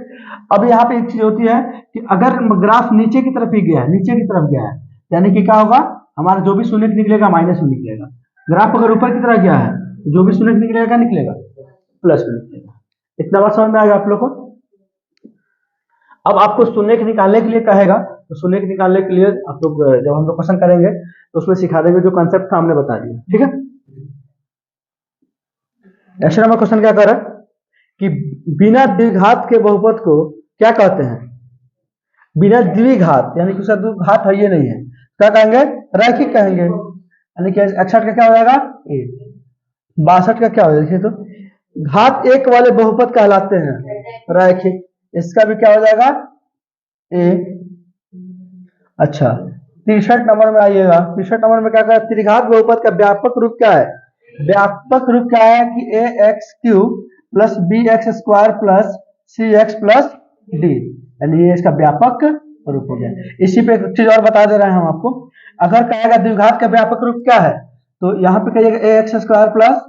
Speaker 1: अब यहाँ पे एक चीज होती है कि अगर ग्राफ नीचे की तरफ ही गया है, नीचे की तरफ गया है, यानी कि क्या होगा? हमारा जो भी शून्य निकलेगा माइनस में निकलेगा। ग्राफ अगर ऊपर की तरफ गया है तो जो भी शून्य निकलेगा क्या निकलेगा? प्लस में निकलेगा। इतना बात समझ में आएगा आप लोग को? अब आपको शून्य निकालने के लिए कहेगा, तो शून्य निकालने के लिए आप लोग जब हम लोग क्वेश्चन करेंगे तो उसमें सिखा देंगे, जो कंसेप्ट था हमने बता दिया। ठीक है, ऐसे नंबर क्वेश्चन क्या कर रहा है कि बिना द्विघात के बहुपद को क्या कहते हैं? बिना द्विघात, यानी कि उसका घात है ये नहीं है, क्या कहेंगे? रैखिक कहेंगे। यानी कि 61 का क्या हो जाएगा? 62 का क्या हो जाएगा? देखिए तो घात 1 वाले बहुपद कहलाते हैं रैखिक। इसका भी क्या हो जाएगा? ए। अच्छा, 63 नंबर में आइएगा। 63 नंबर में क्या कहा? त्रिघात बहुपद का व्यापक रूप क्या है? व्यापक रूप क्या है कि a x cube plus b x square plus c x plus d, यानी ये इसका व्यापक रूप हो गया। इसी पे एक चीज और बता दे रहे हैं हम आपको, अगर कहेगा द्विघात का व्यापक रूप क्या है, तो यहाँ पे कहिएगा a x square plus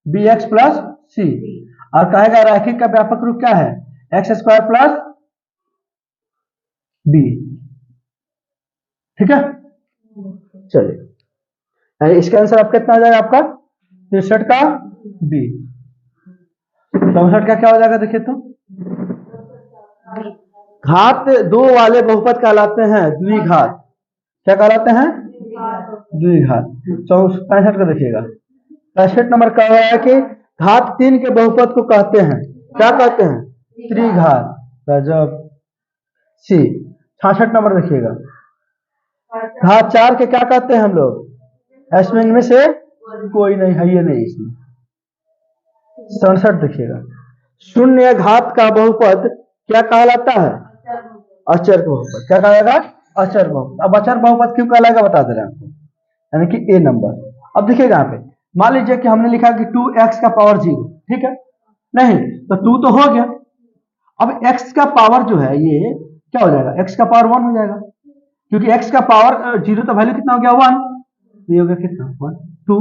Speaker 1: b x plus c, और कहेगा रैखिक का व्यापक रूप क्या है? X square plus b. ठीक है, चलिए इसका आंसर आपका कितना आ जाएगा? आपका 63 का बी। 64 का क्या हो जाएगा? देखिए तो घात 2 वाले बहुपद कहलाते हैं द्विघात। क्या कहलाते हैं? द्विघात। 65 का देखिएगा, 65 नंबर कह रहा है कि घात 3 के बहुपद को कहते हैं, क्या कहते हैं? त्रिघात। गजब। सी 66 नंबर देखिएगा, घात 4 के क्या कहते हैं हम लोग? इसमें इनमें से कोई नहीं है, ये नहीं इसमें। 67 देखिएगा, शून्य घात का बहुपद क्या कहलाता है? अचर बहुपद। क्या कहलाएगा? अचर बहुपद। अब अचर बहुपद क्यों कहलाएगा बता दे रहे हैं आपको, यानी कि ए नंबर। अब देखिएगा यहाँ पे, मान लीजिए कि हमने लिखा कि 2x का पावर 0, ठीक है, नहीं तो 2 तो हो गया। अब x का पावर जो है ये क्या हो जाएगा? x का पावर 1 हो जाएगा, क्योंकि x का पावर 0 तो वैल्यू कितना हो गया? 1। ये हो गया कितना? 1 2।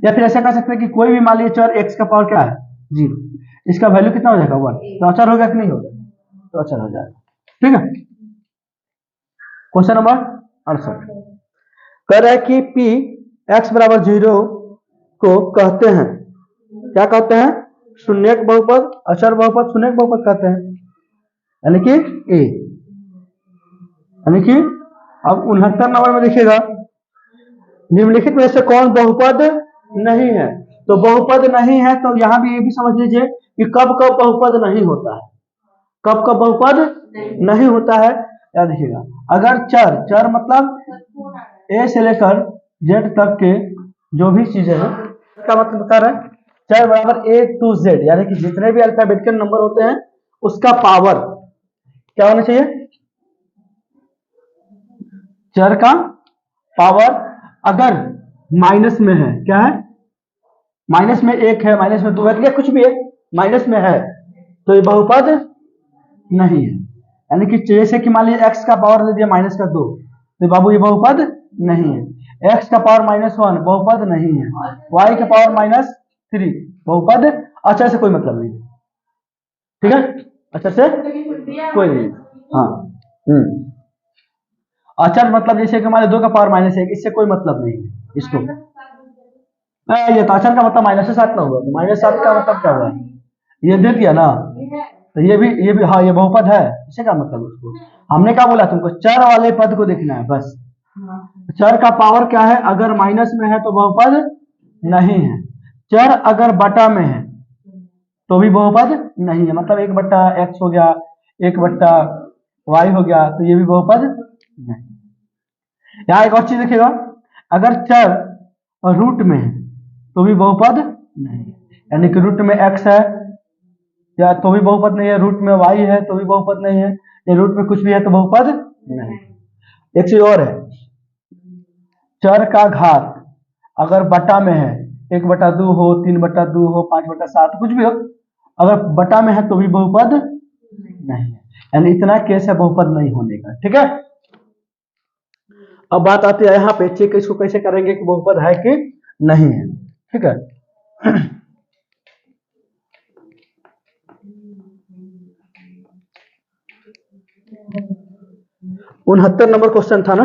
Speaker 1: या फिर ऐसा कह सकते हैं कि कोई भी मान लीजिए चर x का पावर क्या है? 0, इसका वैल्यू कितना हो जाएगा? 1। तो अचर हो गया कि नहीं होगा? तो अचर हो जाएगा। ठीक है, क्वेश्चन नंबर 68 कह रहा है कि p x बराबर 0 को कहते हैं, क्या कहते हैं? शून्यक बहुपद, अचर बहुपद, शून्यक बहुपद कहते हैं। यानी कि ए, यानी कि अब 69 नंबर में देखिएगा, निम्नलिखित में से कौन बहुपद नहीं है। तो बहुपद नहीं है तो यहां भी ये भी समझ लीजिए कि कब कब बहुपद नहीं होता है, कब कब बहुपद नहीं होता है। याद रखिएगा, अगर चर, चर मतलब ए से लेकर जेड तक के जो भी चीजें हैं, इसका मतलब बता रहे हैं चर बराबर ए टू जेड, यानी कि जितने भी अल्फाबेटिकल नंबर होते हैं उसका पावर क्या होना चाहिए, चर का पावर अगर माइनस में है, क्या है, माइनस में एक है, माइनस में दो है, कुछ भी है माइनस में है तो ये बहुपद नहीं है। यानी कि जैसे कि मान लीजिए एक्स का पावर दे दिया माइनस का 2, तो बाबू ये बहुपद नहीं है। एक्स का पावर -1 बहुपद नहीं है, वाई का पावर -3 बहुपद अच्छा से कोई मतलब नहीं, ठीक है, अच्छा से कोई नहीं। हाँ अचर मतलब जैसे कि मान लीजिए 2 का पावर -1, इससे कोई मतलब नहीं है इसको। ये तो अचर का मतलब -7 ना हुआ, तो -7 का मतलब क्या हुआ, ये दे दिया ना, तो ये भी हाँ ये बहुपद है, इसे क्या मतलब उसको। हमने क्या बोला तुमको, चर वाले पद को देखना है बस। चर का पावर क्या है, अगर माइनस में है तो बहुपद नहीं है, चर अगर बटा में है तो भी बहुपद नहीं है, मतलब 1/x हो गया, 1/y हो गया, तो ये भी बहुपद नहीं। यहाँ एक और चीज देखिएगा, अगर चर रूट में है तो भी बहुपद नहीं, यानी कि रूट में x है या तो भी बहुपद नहीं है, रूट में y है तो भी बहुपद नहीं है, या रूट में कुछ भी है तो बहुपद नहीं। एक चीज और है, चर का घात अगर बटा में है, 1/2 हो, 3/2 हो, 5/7 कुछ भी हो, अगर बटा में है तो भी बहुपद नहीं है, यानी इतना केस है बहुपद नहीं होने का, ठीक है। अब बात आती है यहाँ पे चेक इसको कैसे करेंगे कि बहुपद है कि नहीं है, ठीक है। 69 नंबर क्वेश्चन था ना,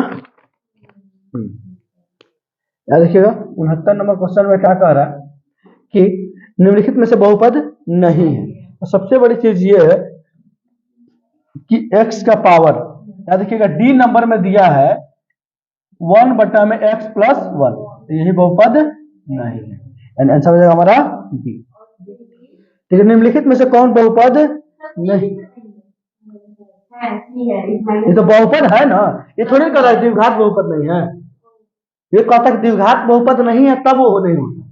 Speaker 1: याद रखिएगा 69 नंबर क्वेश्चन में क्या कह रहा है कि निम्नलिखित में से बहुपद नहीं है। तो सबसे बड़ी चीज ये है कि x का पावर, याद रखिएगा डी नंबर में दिया है 1/x + 1, तो यही बहुपद नहीं है, यानी आंसर हो जाएगा हमारा डी। ठीक है, निम्नलिखित में से कौन बहुपद नहीं, ये तो बहुपद है ना, ये थोड़ी कर रहा है द्विघात बहुपद नहीं है, ये कहता है द्विघात बहुपद नहीं है तब वो नहीं होता,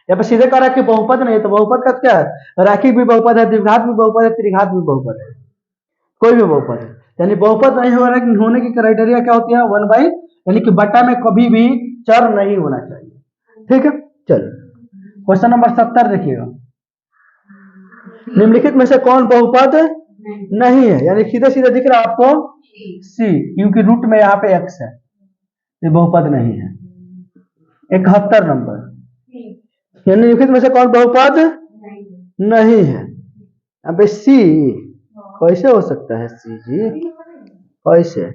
Speaker 1: या फिर सीधे कह रहा है कि बहुपद नहीं है, तो बहुपद का क्या है, रैखिक भी बहुपद है, द्विघात भी बहुपद है, त्रिघात भी बहुपद है, कोई भी बहुपद है, यानी बहुपद नहीं होने की क्राइटेरिया क्या होती है, 1/, यानी कि बटा में कभी भी चर नहीं होना चाहिए, ठीक है। चलिए क्वेश्चन नंबर 70 देखिएगा, निम्नलिखित में से कौन बहुपद नहीं है, यानी सीधे सीधे दिख रहा है आपको सी, क्योंकि रूट में यहाँ पे x है, ये बहुपद नहीं है। 71 नंबर, यानी निम्नलिखित में से कौन बहुपद नहीं है, यहाँ पे सी कैसे हो सकता है, सी जी कैसे,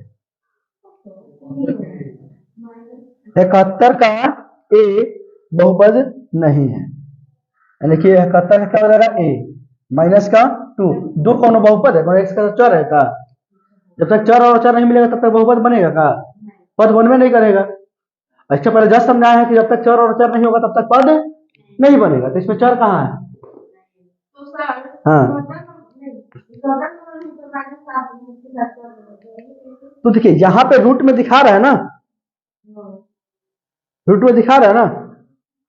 Speaker 1: 71 का ए बहुपद नहीं है, यानी कि 71 का क्या हो जाएगा, ए माइनस का 2, दो कौन बहुपद है, कौन एक्स का चर है का, जब तक चर और चर नहीं मिलेगा तब तक बहुपद बनेगा का, पद बनवे नहीं करेगा। अच्छा पहले जस्ट समझाया है कि जब तक चर और चर नहीं होगा तब तक पद नहीं बनेगा, तो इसमें चर कहाँ है, हाँ तो देखिए यहाँ पे रूट में दिखा रहा है ना, रूट में दिखा रहा है ना,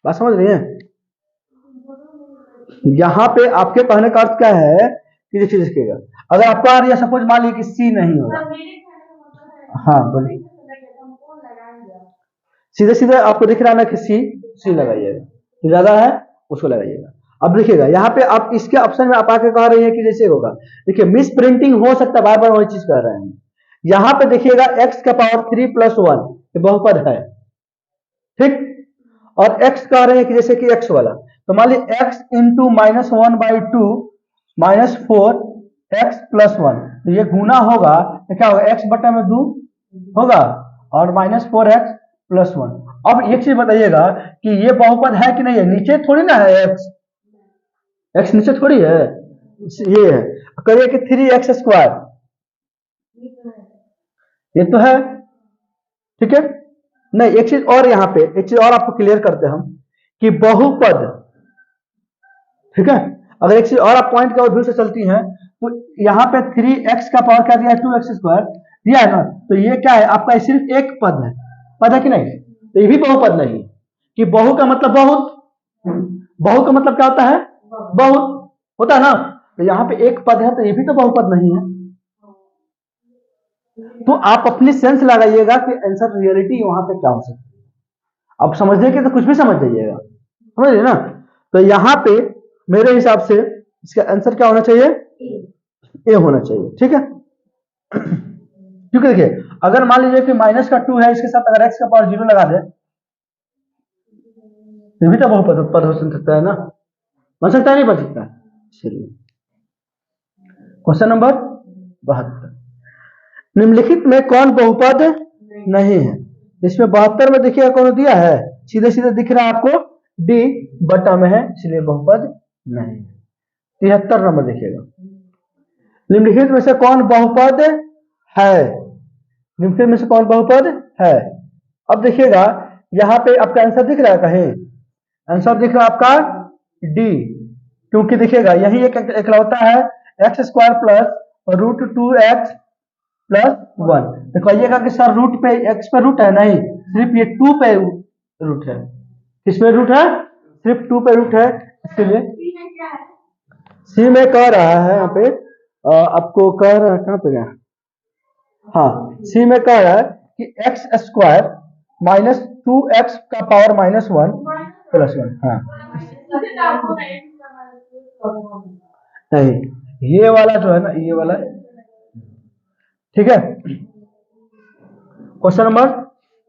Speaker 1: बात समझ रही है। यहाँ पे आपके कहने का अर्थ क्या है कि देखिए देखिएगा, अगर आपको आ रही है सपोज मान लीजिए कि सी नहीं होगा, हाँ बोलिए, सीधे सीधे आपको दिख रहा है ना कि सी लगाइएगा, जो ज्यादा है उसको लगाइएगा। अब देखिएगा यहाँ पे आप इसके ऑप्शन में आप आके कह रही है कि जैसे होगा, देखिए मिस प्रिंटिंग हो सकता है, बार बार वही चीज कह रहे हैं। यहाँ पे देखिएगा x का पावर 3 + 1 ये बहुपद है, ठीक, और x कह रहे हैं कि जैसे कि x वाला, तो मान लीजिए x इंटू -1/2 -4x + 1, तो ये गुना होगा तो क्या होगा, x बटा में 2 होगा और -4x + 1। अब एक चीज बताइएगा कि ये बहुपद है कि नहीं है, नीचे थोड़ी ना है x नीचे थोड़ी है, ये है, करिए कि 3x² ये तो है, ठीक है। नहीं, एक चीज और, यहाँ पे एक चीज और आपको क्लियर करते हैं हम कि बहुपद, ठीक है, अगर एक चीज और आप पॉइंट का व्यू से चलती हैं तो यहाँ पे 3x का पावर क्या दिया है, 2x² दिया है ना, तो ये क्या है आपका, सिर्फ एक पद है कि नहीं, तो ये भी बहुपद नहीं है। कि बहु का मतलब बहुत, बहु का मतलब क्या होता है, बहुत होता है ना, तो यहाँ पे एक पद है तो ये भी तो बहुपद नहीं है। तो आप अपनी सेंस लगाइएगा कि आंसर रियलिटी वहां पे क्या हो सकती है। अब समझने के तो कुछ भी समझ जाइएगा, समझ रहे ना। तो यहाँ पे मेरे हिसाब से इसका आंसर क्या होना चाहिए, ए होना चाहिए, ठीक है। क्योंकि देखिए अगर मान लीजिए कि -2 है, इसके साथ अगर x का पावर 0 लगा दे तो भी तो बहुपद पद हो सकता है ना, बन सकता है नहीं बन सकता है। चलिए क्वेश्चन नंबर 72, निम्नलिखित में कौन बहुपद नहीं है। इसमें 72 में देखिएगा कौन दिया है, सीधे सीधे दिख रहा है आपको, डी बटा में है, इसलिए बहुपद नहीं है। 73 नंबर देखिएगा, निम्नलिखित में से कौन बहुपद है, निम्नलिखित में से कौन बहुपद है। अब देखिएगा यहाँ पे आपका आंसर दिख रहा है, कहीं आंसर दिख रहा है आपका डी, क्योंकि देखिएगा यही एक इकलौता है x² प्लस √2x प्लस 1। तो कहिएगा कि सर रूट पे x पे रूट है, नहीं, सिर्फ ये 2 पे रूट है। किस पे रूट है, सिर्फ 2 पे रूट है, इसलिए सी में कह रहा है यहाँ पे, आपको कह रहा है कहाँ पे गया, हाँ सी में कह रहा है कि x² माइनस 2x का पावर -1 प्लस 1, हाँ नहीं, ये वाला जो है ना, ये वाला, ठीक है। क्वेश्चन नंबर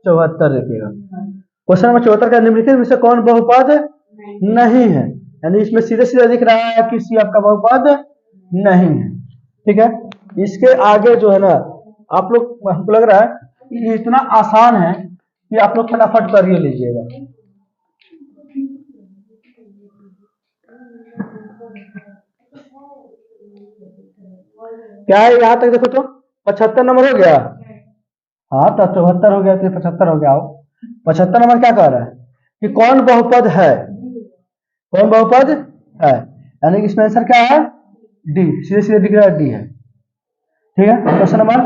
Speaker 1: 74 देखिएगा, क्वेश्चन नंबर 74 का निम्नलिखित में से कौन बहुपद नहीं है, यानी इसमें सीधे सीधे दिख रहा है कि सी आपका बहुपद नहीं है, ठीक है। इसके आगे जो है ना, आप लोग, हमको लग रहा है कि ये इतना आसान है कि आप लोग फटाफट कर ही लीजिएगा। क्या है, यहां तक देखो तो 75 नंबर हो गया, हाँ तो 74 हो गया तो 75 हो गया। 75 नंबर क्या कह रहा है कि कौन बहुपद है, कौन बहुपद है, यानी कि इसमें आंसर क्या है, डी, सीधे सीधे दिख रहा है डी है, ठीक है। क्वेश्चन नंबर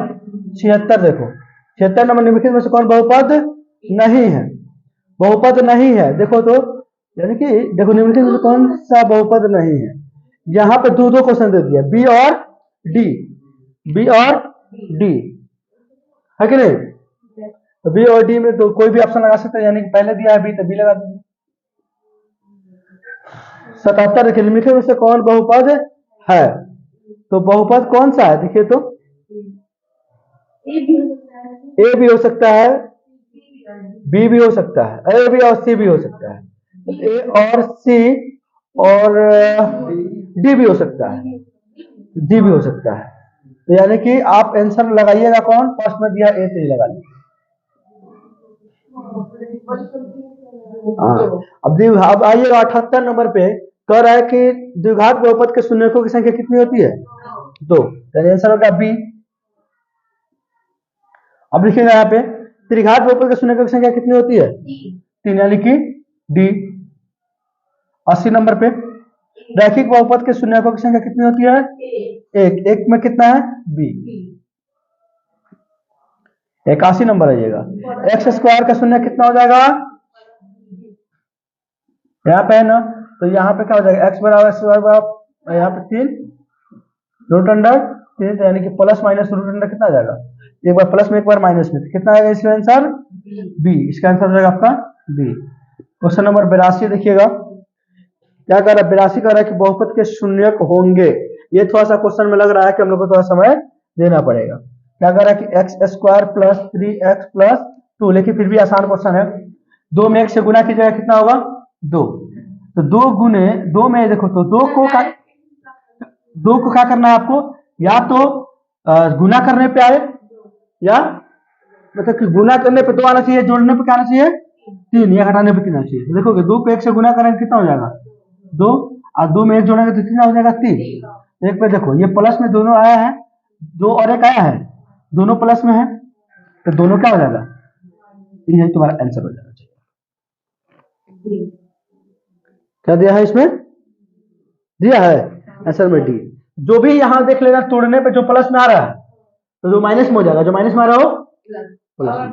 Speaker 1: 76 देखो, 76 नंबर, निम्नलिखित में से कौन बहुपद नहीं है, बहुपद नहीं है, देखो तो, यानी कि देखो निम्नलिखित में से कौन सा बहुपद नहीं है। यहाँ पे दो क्वेश्चन दे दिया, बी और डी, बी और डी है कि नहीं, तो बी और डी में तो कोई भी ऑप्शन लगा सकते हैं, यानी कि पहले दिया है बी तो बी लगा दीजिए। 77 देखिए, निम्नलिखित में से कौन बहुपद है, तो बहुपद कौन सा है, देखिए तो ए भी हो सकता है, बी भी हो सकता है, ए भी और सी भी हो सकता है, ए और सी और डी भी हो सकता है, डी भी हो सकता है। तो यानी कि आप आंसर लगाइएगा कौन, फर्स्ट में दिया ए, तो लगा लीजिए। अब आइएगा 78 नंबर पे, कह रहा है कि द्विघात बहुपद के शून्यकों की संख्या कितनी होती है, 2, यानी आंसर होगा बी। अब लिखिएगा यहाँ पे त्रिघात बहुपद के शून्यकों की संख्या कितनी होती है, 3, यानी कि डी। 80 नंबर पे रैखिक बहुपद के शून्यकों की संख्या कितनी होती है, 1, 1 में कितना है, बी। 81 नंबर आइएगा, x² का शून्य कितना हो जाएगा, यहाँ पे है ना, तो यहाँ पे क्या हो जाएगा, x बराबर यहाँ पे 3 √3, यानी कि प्लस माइनस √, कितना आ जाएगा, एक बार प्लस में एक बार माइनस में, कितना आएगा इसका आंसर, बी। इसका आंसर हो जाएगा आपका बी। क्वेश्चन नंबर 82 देखिएगा, क्या कर रहा है, 82 कर रहा है कि बहुपद के शून्यक होंगे। ये थोड़ा सा क्वेश्चन में लग रहा है कि हम लोग को थोड़ा समय देना पड़ेगा। क्या कर रहा है कि x² प्लस 3x प्लस 2, लेकिन फिर भी आसान क्वेश्चन है। 2 में 1 से गुना कीजिएगा, कितना होगा, 2, तो 2 गुने 2 में देखो तो 2 को क्या करना है आपको, या तो गुना करने पे आए, या मतलब कि गुना करने पे 2 आना चाहिए, जोड़ने पे क्या आना चाहिए, 3, या घटाने पे 3 आना चाहिए। देखोगे 2 को 1 से गुना करेंगे कितना हो जाएगा, 2, और 2 में 1 जोड़ेंगे तो कितना हो जाएगा, 3। एक पे देखो ये प्लस में दोनों आया है, 2 और 1 आया है, दोनों प्लस में है, तो दोनों क्या हो जाएगा, यही तुम्हारा आंसर हो जाना चाहिए। क्या दिया है इसमें, दिया है आंसर में डी। जो भी यहां देख लेना तोड़ने पे जो प्लस में आ रहा है तो जो माइनस में हो जाएगा, जो माइनस में आ रहा हो प्लस में,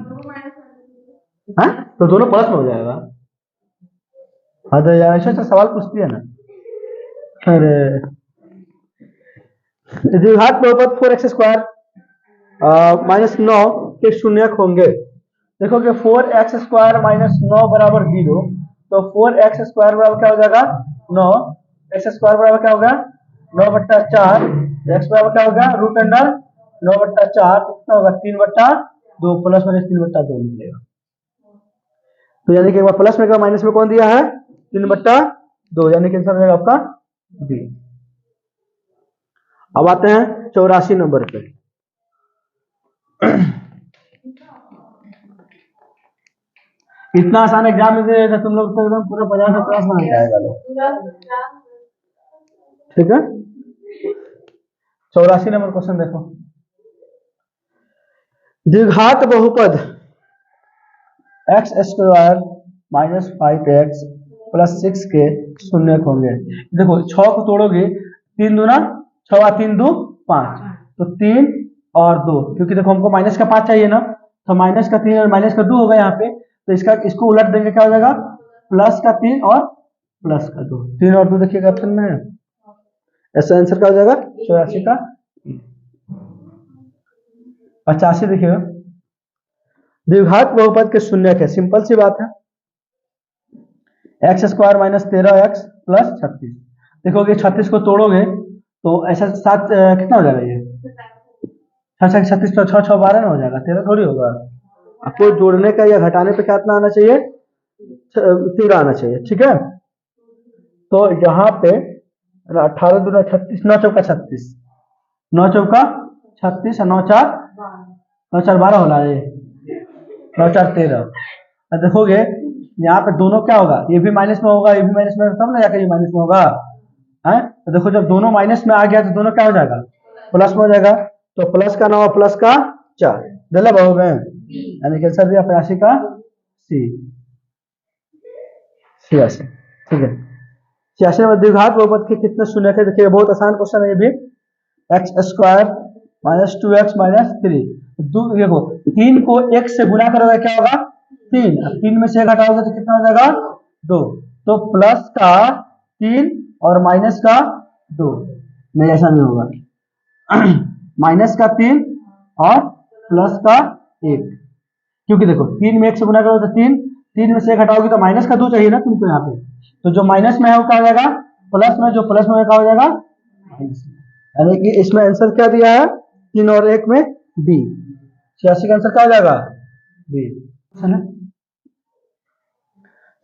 Speaker 1: हाँ तो दोनों प्लस में हो जाएगा। हाँ तो ऐसा ऐसा सवाल पूछती है ना। अरे द्विघात बहुपद 4x² -9 के शून्यक होंगे। देखो कि 4x² -9 बराबर 0, तो 4x² बराबर क्या हो जाएगा 9, x² बराबर क्या होगा 9/4, x बराबर क्या होगा √9/4, तो कितना होगा 3/2, प्लस माइनस 3/2 निकलेगा। तो यानी कि एक बार प्लस में एक बार माइनस में कौन दिया है 3/2, यानी कि आंसर हो जाएगा आपका बी। अब आते हैं 84 नंबर पे। इतना आसान एग्जाम में दे तुम लोग तो एकदम पूरा 50 बना जाएगा लोग। ठीक है 84 नंबर क्वेश्चन देखो। द्विघात बहुपद x² -5x + 6 के शून्यक होंगे। देखो 6 को तोड़ोगे 3 दूना 6 और 3 2 5, तो 3 और 2, क्योंकि देखो हमको माइनस का 5 चाहिए ना, तो माइनस का 3 और माइनस का 2 होगा यहाँ पे, तो इसको उलट देंगे क्या हो जाएगा प्लस का 3 और प्लस का 2, 3 और 2 देखिएगा ऑप्शन में है, ऐसा आंसर क्या हो जाएगा 84 का। 85 देखिएगा। द्विघात बहुपद के शून्यक है, सिंपल सी बात है, x² - 13x + 36। देखोगे 36 को तोड़ोगे तो ऐसा 7 कितना हो जाएगा, ये 36 तो 6 6 12 ना हो जाएगा, 13 थोड़ी होगा। आपको जोड़ने का या घटाने पे कितना आना चाहिए 13 आना चाहिए। ठीक है तो यहाँ पे 18 दूना 36, 9 चौका 36, 9 चौका 36 और 9 4 12 हो रहा है, 9 4 13। देखोगे यहाँ पे दोनों क्या होगा, ये भी माइनस में होगा, ये भी माइनस में होगा, तब ना जाकर ये माइनस में होगा है। तो देखो जब दोनों माइनस में आ गया तो दोनों क्या हो जाएगा प्लस में हो जाएगा, तो प्लस का 9 प्लस का 4 दिला बहु में, यानी कि आंसर दिया 85 का सी 86। ठीक है 86 में द्विघात बहुपद के कितने शून्यक है, देखिए बहुत आसान क्वेश्चन है ये भी। x² -2x -3, देखो 3 को 1 से गुना करोगे क्या होगा 3, 3 में से 1 हटाओगे तो कितना हो जाएगा 2, तो प्लस का 3 और माइनस का 2, नहीं ऐसा नहीं होगा माइनस का 3 और प्लस का 1, क्योंकि देखो 3 में 1 से गुना करोगे तो 3, 3 में से 1 हटाओगे तो माइनस का 2 चाहिए ना तुमको यहाँ पे, तो जो माइनस में है वो क्या हो जाएगा प्लस में, जो प्लस में क्या हो जाएगा माइनस में, यानी कि इसमें आंसर क्या दिया है 3 और 1 में बी, 86 का आंसर क्या हो जाएगा बी।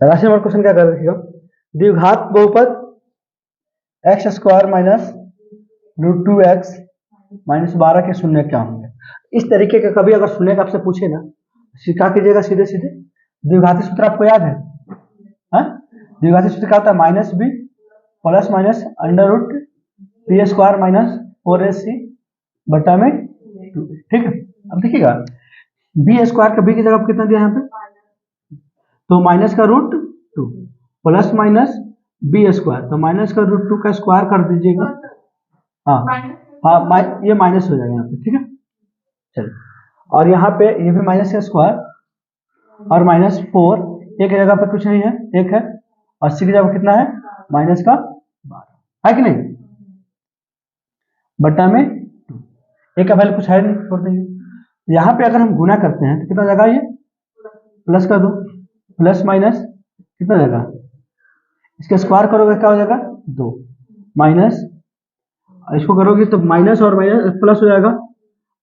Speaker 1: राशि नंबर क्वेश्चन क्या कर रखिएगा, द्विघात बहुपद x² -√2x -12 के शून्य क्या होंगे। इस तरीके का कभी अगर शून्य आपसे पूछे ना सिखा कीजिएगा सीधे सीधे। द्विघाती सूत्र आपको याद है, द्विघाती सूत्र क्या होता है -b plus minus √p² -4ac बटा में 2। ठीक है अब देखिएगा b² का b की जगह कितना दिया यहाँ पे, तो माइनस का √2 प्लस माइनस b², तो माइनस का √2 का स्क्वायर कर दीजिएगा, हाँ हाँ ये माइनस हो जाएगा यहाँ पे। ठीक है चलिए, और यहाँ पे ये भी माइनस का स्क्वायर और -4, एक जगह पे कुछ नहीं है, एक है, 80 की जगह कितना है माइनस का 12 है कि नहीं, बटा में 2, एक का वैल्यू कुछ है नहीं, छोड़ देंगे। यहाँ पे अगर हम गुना करते हैं तो कितना जगह ये प्लस का 2, प्लस माइनस कितना जगह, इसका स्क्वायर करोगे क्या हो जाएगा 2, माइनस इसको करोगे तो माइनस और माइनस प्लस हो जाएगा,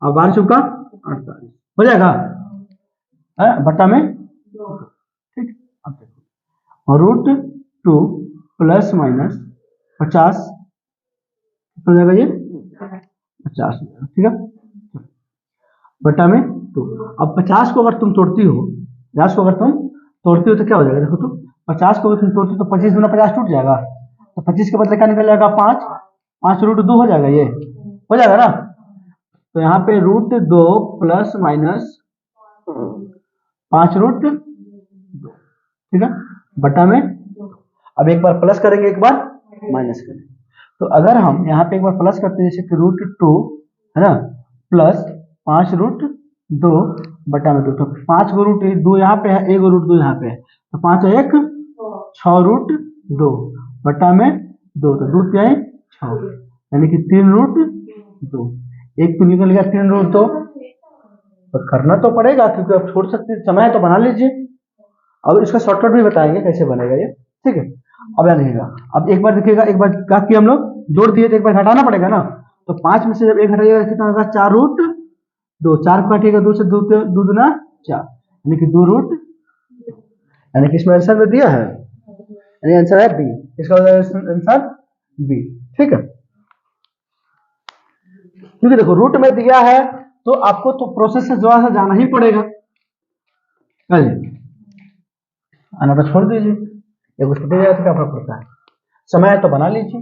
Speaker 1: और 12 चौका 48 हो जाएगा बटा में। ठीक अब देखो √2 प्लस माइनस 50 हो जाएगा, ये 50 ठीक है बटा में 2। अब 50 को अगर तुम तोड़ती हो, 50 को अगर तुम तोड़ती हो तो क्या हो जाएगा, देखो तो 50 को अगर तुम तोड़ती हो तो 25 दूना 50 टूट जाएगा, तो 25 के बदले क्या निकल जाएगा 5, 5 √2 हो जाएगा, ये हो जाएगा ना। तो यहाँ पे √2 प्लस माइनस 5 रूट 2, ठीक है, बटा में। अब एक बार प्लस करेंगे, एक बार माइनस करेंगे। तो अगर हम यहाँ पे एक बार प्लस करते हैं, जैसे कि रूट 2 है ना, प्लस 5 रूट 2 बटा में 2, तो 5 को रूट 2 यहाँ पे है, 1 रूट 2 यहाँ पे है, तो 5 1 6 रूट 2 बटा में 2, तो 2 3 6, यानी कि 3 रूट 2। एक तो निकल गया 3 रूट 2, तो करना तो पड़ेगा क्योंकि आप छोड़ सकते हैं, समय है तो बना लीजिए। अब इसका शॉर्टकट भी बताएंगे कैसे बनेगा ये, ठीक है। अब यहाँ देखिएगा, अब एक बार देखिएगा, एक बार क्या किया हम लोग, जोड़ दिए तो एक बार घटाना पड़ेगा ना, तो 5 में से जब 1 घटाइएगा कितना होगा, 4 रूट 2, 4 को काटिएगा 2 से, 2 दूना 4, यानी कि 2 रूट, यानी कि इसमें आंसर में दिया है, यानी आंसर है बी, इसका आंसर बी, ठीक है। क्योंकि देखो रूट में दिया है तो आपको तो प्रोसेस से जो है जाना ही पड़ेगा, आना तो छोड़ दीजिए, ये कुछ छूट जाए तो क्या फर्क पड़ता है, समय है तो बना लीजिए।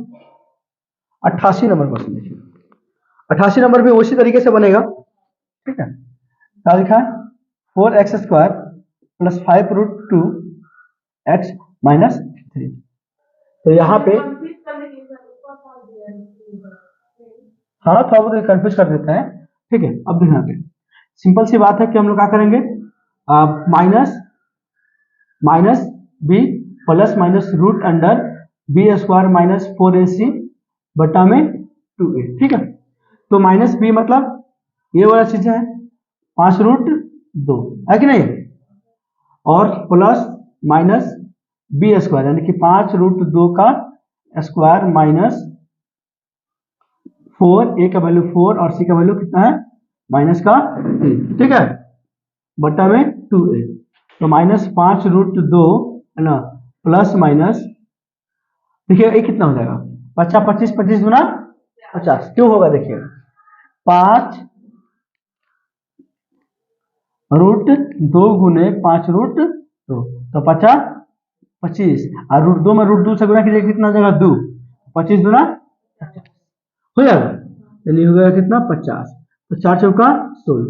Speaker 1: 88 नंबर क्वेश्चन देखिए, 88 नंबर भी उसी तरीके से बनेगा, ठीक है। क्या लिखा है, 4x² plus 5 root 2 x minus 3, तो यहाँ पे हाँ थोड़ा बहुत कंफ्यूज कर देता है, ठीक है। अब देखना यहाँ पे सिंपल सी बात है कि हम लोग क्या करेंगे, minus B plus minus root under B square minus 4ac बटा में 2a, ठीक है। तो माइनस बी मतलब ये वाला चीज है 5 रूट 2 है कि नहीं, और प्लस माइनस बी स्क्वायर यानी कि 5 रूट 2 का स्क्वायर माइनस 4, ए का वैल्यू 4 और सी का वैल्यू कितना है, माइनस का 3, ठीक है, बटा में 2a, तो माइनस 5 रूट 2 है ना, प्लस माइनस, देखिए ये कितना हो जाएगा, 50 25 25 गुना 50, क्यों होगा देखिए, 5 रूट 2 गुने 5 रूट 2, तो 50 25, और रूट 2 में रूट 2 से गुना कीजिए कितना हो जाएगा 2, 25 गुना 50 हो जाएगा, यानी हो गया कितना 50, तो 4 चौका 16,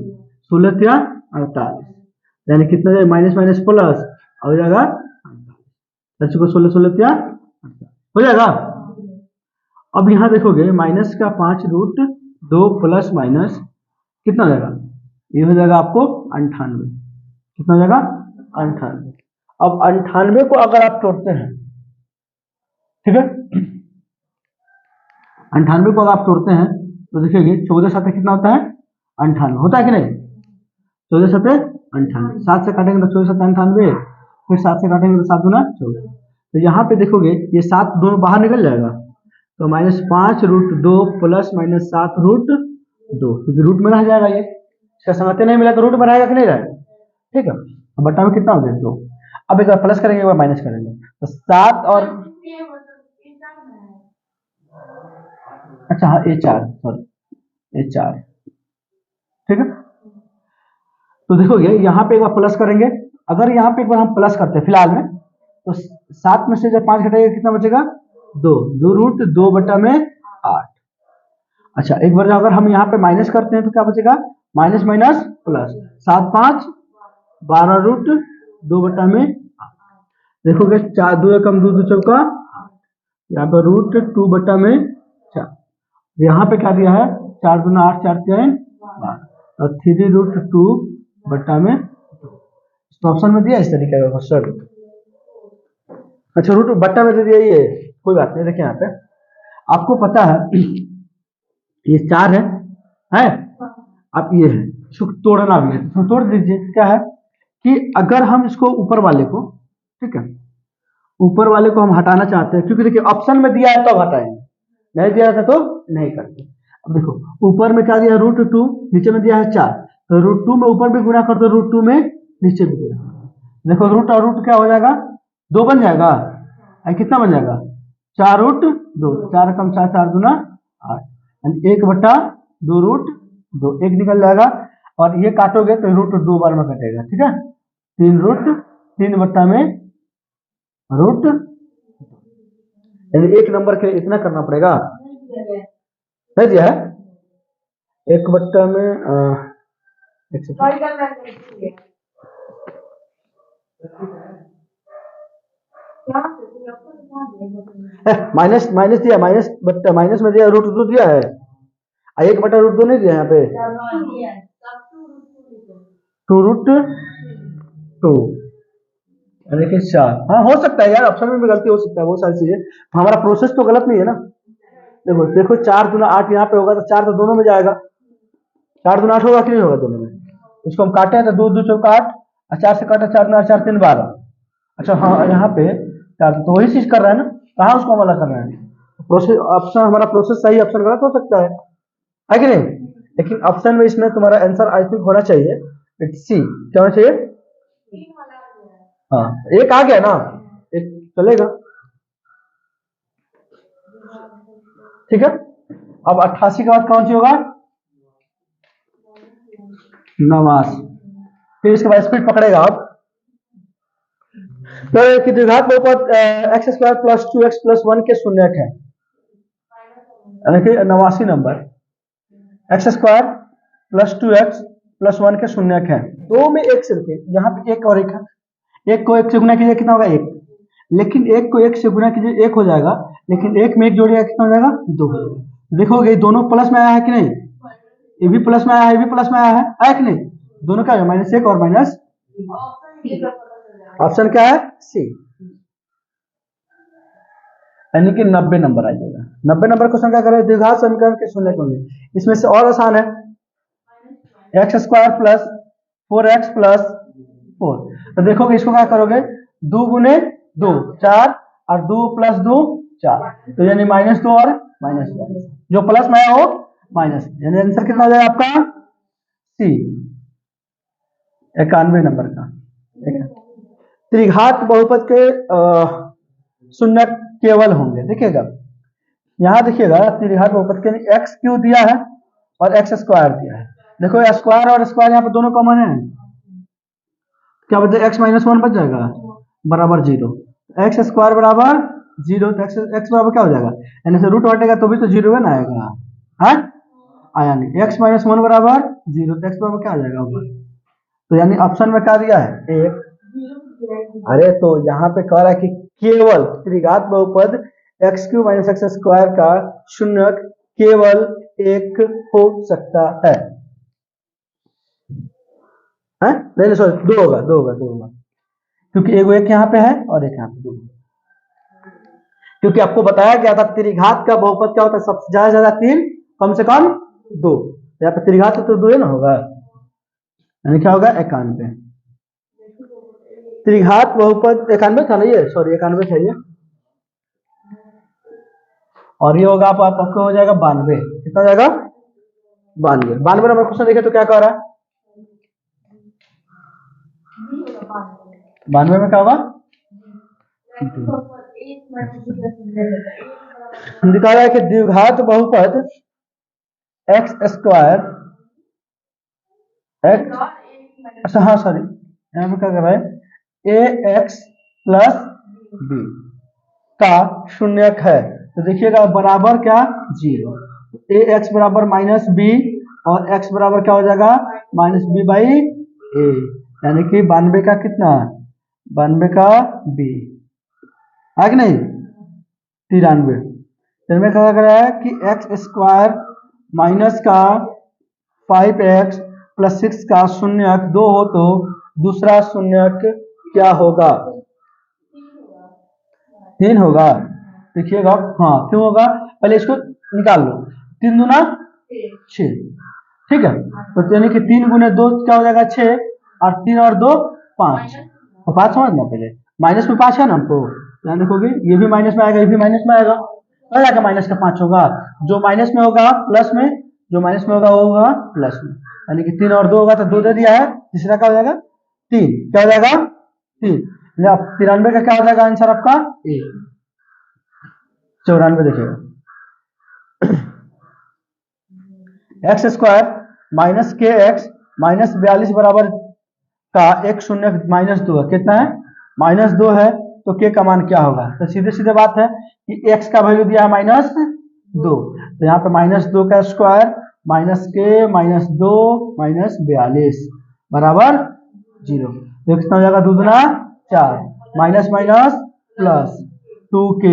Speaker 1: 16 क्या 48, यानी कितना जाए माइनस माइनस प्लस हो जाएगा 16 16 क्या हो जाएगा। अब यहाँ देखोगे माइनस का 5 रूट 2 प्लस माइनस कितना हो जाएगा, ये हो जाएगा आपको 98, कितना हो जाएगा 98। अब 98 को अगर आप तोड़ते हैं, ठीक है, 98 को अगर आप तोड़ते हैं तो देखिए 14 7 कितना होता है 98 होता है कि नहीं, 14 7 98, 7 से काटेंगे तो 14 7 98, फिर 7 से काटेंगे तो 7 दूना 14, तो यहाँ पे देखोगे ये 7 दोनों बाहर निकल जाएगा, तो minus 5 root 2 plus minus 7 root 2, क्योंकि रूट में रह जाएगा, ये इसका समझते नहीं मिला तो रूट में रहेगा कि नहीं रहेगा, ठीक है। अब बटा में कितना हो गया 2, अब एक बार प्लस करेंगे एक बार माइनस करेंगे, तो 7 और अच्छा हाँ A4 सॉरी A4, ठीक है। तो देखोगे यहाँ पे एक बार प्लस करेंगे, अगर यहाँ पे एक बार हम प्लस करते हैं फिलहाल में, तो 7 में से जब 5 घटाएगा कितना बचेगा 2, 2 रूट 2 बटा में 8। अच्छा एक बार अगर हम यहाँ पे माइनस करते हैं तो क्या बचेगा, माइनस माइनस प्लस, 7 5 12 रूट 2 बटा में 8, देखोगे 4 2 कम 2 2 चौका, यहाँ पे रूट 2 बटा में 4, यहाँ पे क्या दिया है 4 दूना 8 4 3 12, और 3 रूट 2 बटा में, तो ऑप्शन में दिया इस तरीके का क्वेश्चन, अच्छा रूट बट्टा में दे दिया, ये कोई बात नहीं। देखिए यहाँ पे आपको पता है ये 4 है अब ये है, इसको तोड़ना भी है तो तोड़ दीजिए। क्या है कि अगर हम इसको ऊपर वाले को, ठीक है, ऊपर वाले को हम हटाना चाहते हैं, क्योंकि देखिए ऑप्शन में दिया है तो हटाएंगे, नहीं दिया था तो नहीं करते। अब देखो ऊपर में क्या दिया है रूट 2, नीचे में दिया है 4, तो रूट 2 में ऊपर भी गुना कर दो, रूट 2 में नीचे भी गुना, देखो रूट और रूट क्या हो जाएगा 2 बन जाएगा, कितना बन जाएगा 4 रूट 2, 4 कम 4 4 दूना 8, 1 बटा 2 रूट 2, 1 निकल जाएगा, और ये काटोगे तो रूट 2 बार में कटेगा, ठीक है, 3 रूट 3 बटा में रूट, यानी 1 नंबर के लिए इतना करना पड़ेगा, नहीं दिया है 1 बट्टा में एक सेकंड, माइनस माइनस दिया, माइनस बट्टा माइनस में दिया, रूट टू दिया है, एक बटा रूट दो नहीं दिया यहाँ पे, टू रूट टू यानी कि 4। हाँ हो सकता है यार, ऑप्शन में भी गलती हो सकता है, बहुत सारी चीजें, हमारा प्रोसेस तो गलत नहीं है ना। देखो देखो 4 दूना 8 यहाँ पे होगा तो 4 तो दोनों में जाएगा, 4 दूना 8 होगा कि नहीं होगा दोनों में। इसको हम काटे तो 2 2 चौका 8 और 4 से काटा 4 दूना 4 3 12। अच्छा हाँ यहाँ पे तो वही चीज कर रहा है ना, कहाँ उसको हमारा कर रहा है, प्रोसेस ऑप्शन हमारा प्रोसेस सही, ऑप्शन गलत हो सकता है कि नहीं। लेकिन ऑप्शन में इसमें तुम्हारा आंसर आई थिंक होना चाहिए सी, क्या होना चाहिए, हाँ एक आ गया ना, एक चलेगा, ठीक है। अब 88 के बाद कौन सी होगा, 89, फिर इसके बाद स्पीड पकड़ेगा। अब तो कि द्विघात बहुपद x square plus 2x plus 1 के शून्यक है, यानी कि 89 number x square plus 2x plus 1 के शून्यक है, दो में एक से रुके, यहाँ पे एक और एक है, एक को एक से गुना कीजिए कितना होगा, एक, लेकिन एक को एक से गुना कीजिए एक हो जाएगा, लेकिन एक में एक जोड़िएगा कितना हो जाएगा, 2 हो जाएगा। देखोगे दोनों प्लस में आया है कि नहीं, ये भी प्लस में आया है, ये भी प्लस में आया है कि नहीं, दोनों क्या है, -1 और माइनस, ऑप्शन क्या है, सी, यानी कि 90 नंबर आ जाएगा। 90 नंबर क्वेश्चन क्या करें, द्विघात समीकरण के शून्य होंगे, इसमें से और आसान है, x square plus 4x plus 4, तो देखोगे इसको क्या करोगे, 2 गुने 2 4 और 2 प्लस 2 4, तो यानी -2 और -2, जो प्लस में है वो माइनस, यानी आंसर कितना हो जाएगा आपका, सी, 91 नंबर का। त्रिघात बहुपद के शून्य केवल होंगे, देखिएगा यहाँ देखिएगा त्रिघात बहुपद के एक्स क्यू दिया है और एक्स स्क्वायर दिया है, देखो स्क्वायर और स्क्वायर यहाँ पे दोनों कॉमन है, क्या बचे, x -1 बच जाएगा बराबर 0, एक्स स्क्वायर बराबर 0, तो एक्स बराबर क्या हो जाएगा, यानी से रूट हटेगा तो भी तो 0 ना आएगा, हाँ आया नहीं, x -1 बराबर 0, तो एक्स बराबर क्या हो जाएगा ऊपर, तो यानी ऑप्शन में क्या दिया है, एक, अरे तो यहाँ पे कह रहा है कि केवल त्रिघात बहुपद x Q minus x square का शून्यक केवल एक हो सकता है, नहीं सॉरी, दो होगा, क्योंकि एक यहाँ पे है और एक यहाँ पे 2, क्योंकि आपको बताया गया था त्रिघात का बहुपद क्या होता है, सबसे ज्यादा 3 कम से कम 2, यहाँ पे त्रिघात तो 2 ना होगा, यानी क्या होगा 91, त्रिघात बहुपद 91 था ना ये, सॉरी 91 था ये, और ये होगा आपको हो जाएगा 92, कितना हो जाएगा 92 नंबर क्वेश्चन देखे तो क्या कह रहा है, 92 में क्या होगा, दिखा रहा है कि द्विघात बहुपद एक्स स्क्वायर एक्स, अच्छा हाँ सॉरी यहाँ पे क्या कर रहा है, ए एक्स प्लस बी का शून्यक है, तो देखिएगा बराबर क्या 0, ए एक्स बराबर -b और x बराबर क्या हो जाएगा -b/a, यानी कि 92 का कितना, 92 का b है कि नहीं, 93, इसमें क्या कर रहा है कि एक्स स्क्वायर माइनस का 5x प्लस 6 का शून्यक 2 हो तो दूसरा शून्यक क्या होगा, 3 होगा, देखिएगा हाँ क्यों होगा, पहले इसको निकाल लो, 3 दूना 6, ठीक है, तो यानी कि 3 गुने 2 क्या हो जाएगा 6 और 3 और 2 5, तो 5 समझना, पहले माइनस में 5 है ना, हमको ध्यान देखोगे ये भी माइनस में आएगा, ये भी माइनस में आएगा, क्या जाएगा माइनस का 5 होगा, जो माइनस में होगा प्लस में, जो माइनस में होगा वो होगा प्लस में, यानी कि 3 और 2 होगा तो 2 दे दिया है, तीसरा क्या हो जाएगा 3, क्या हो जाएगा 3, 93 का क्या हो जाएगा आंसर आपका 1, 94 देखिएगा, एक्स स्क्वायर माइनस के एक्स माइनस 42 बराबर का एक शून्य -2 है, कितना है -2 है, तो के का मान क्या होगा, तो सीधे सीधे बात है कि x का वैल्यू दिया है -2, तो यहाँ पे -2 का स्क्वायर -2 -42 बराबर 0। तो कितना हो जाएगा, दूसरा 4 माइनस माइनस प्लस 2k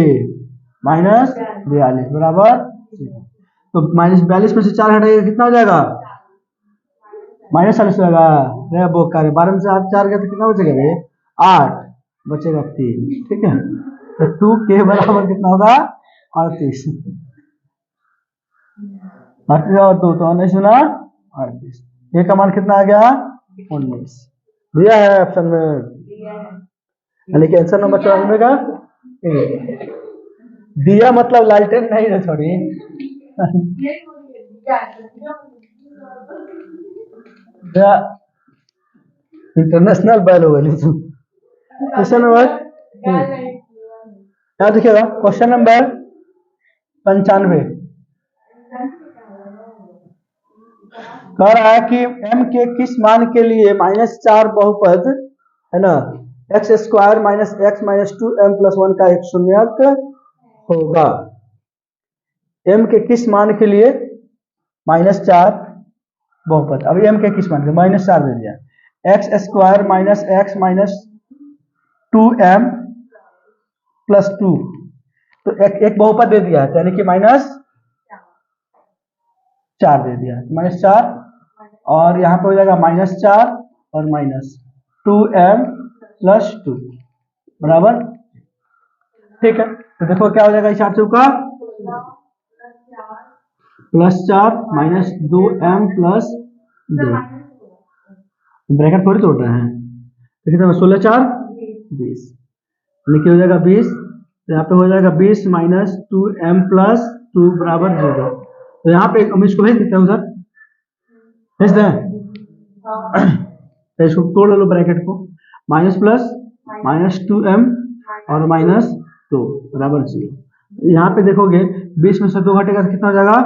Speaker 1: -42 बराबर 0। तो -42 में से 4 हटाइए कितना हो जाएगा, -40 होगा। रे बोकार 12 में से 8 4 गया तो कितना बचेगा रे, 8 बचेगा 3। ठीक है, तो 2k बराबर कितना होगा, 38। 38 और 2 तो 19 गुना 38, ये का मान कितना आ गया, 19 दिया है ऑप्शन में, यानी कि आंसर नंबर 94 का दिया मतलब लालटेन नहीं है थोड़ी। इंटरनेशनल बैल हो गई। क्वेश्चन नंबर यहाँ देखिएगा, क्वेश्चन नंबर 95 कह रहा है कि m के किस मान के लिए -4 बहुपद है ना x square minus x minus 2m + 1 का एक शून्यक होगा। m के किस मान के लिए -4 बहुपद, अभी m के किस मान के -4 दे दिया, x square minus x minus 2m + 2, तो एक बहुपद दे दिया है, यानी कि -4 दे दिया है, -4 और यहाँ पे हो जाएगा -4 और -2m + 2 बराबर। ठीक है, तो देखो क्या हो जाएगा, 4 चौका +4 -2m + 2, ब्रैकेट थोड़ी तोड़ रहे हैं, तो कितना 16 4 20, लिखिए हो जाएगा 20, तो यहाँ पे हो जाएगा 20 -2m + 2 बराबर 0। तो यहाँ पे हम इसको भेज देते हैं उधर, भेज दें, तो इसको तोड़ लो ब्रैकेट को, माइनस प्लस -2m और -2 बराबर 0। यहाँ पे देखोगे 20 में से 2 घटेगा तो कितना हो जाएगा,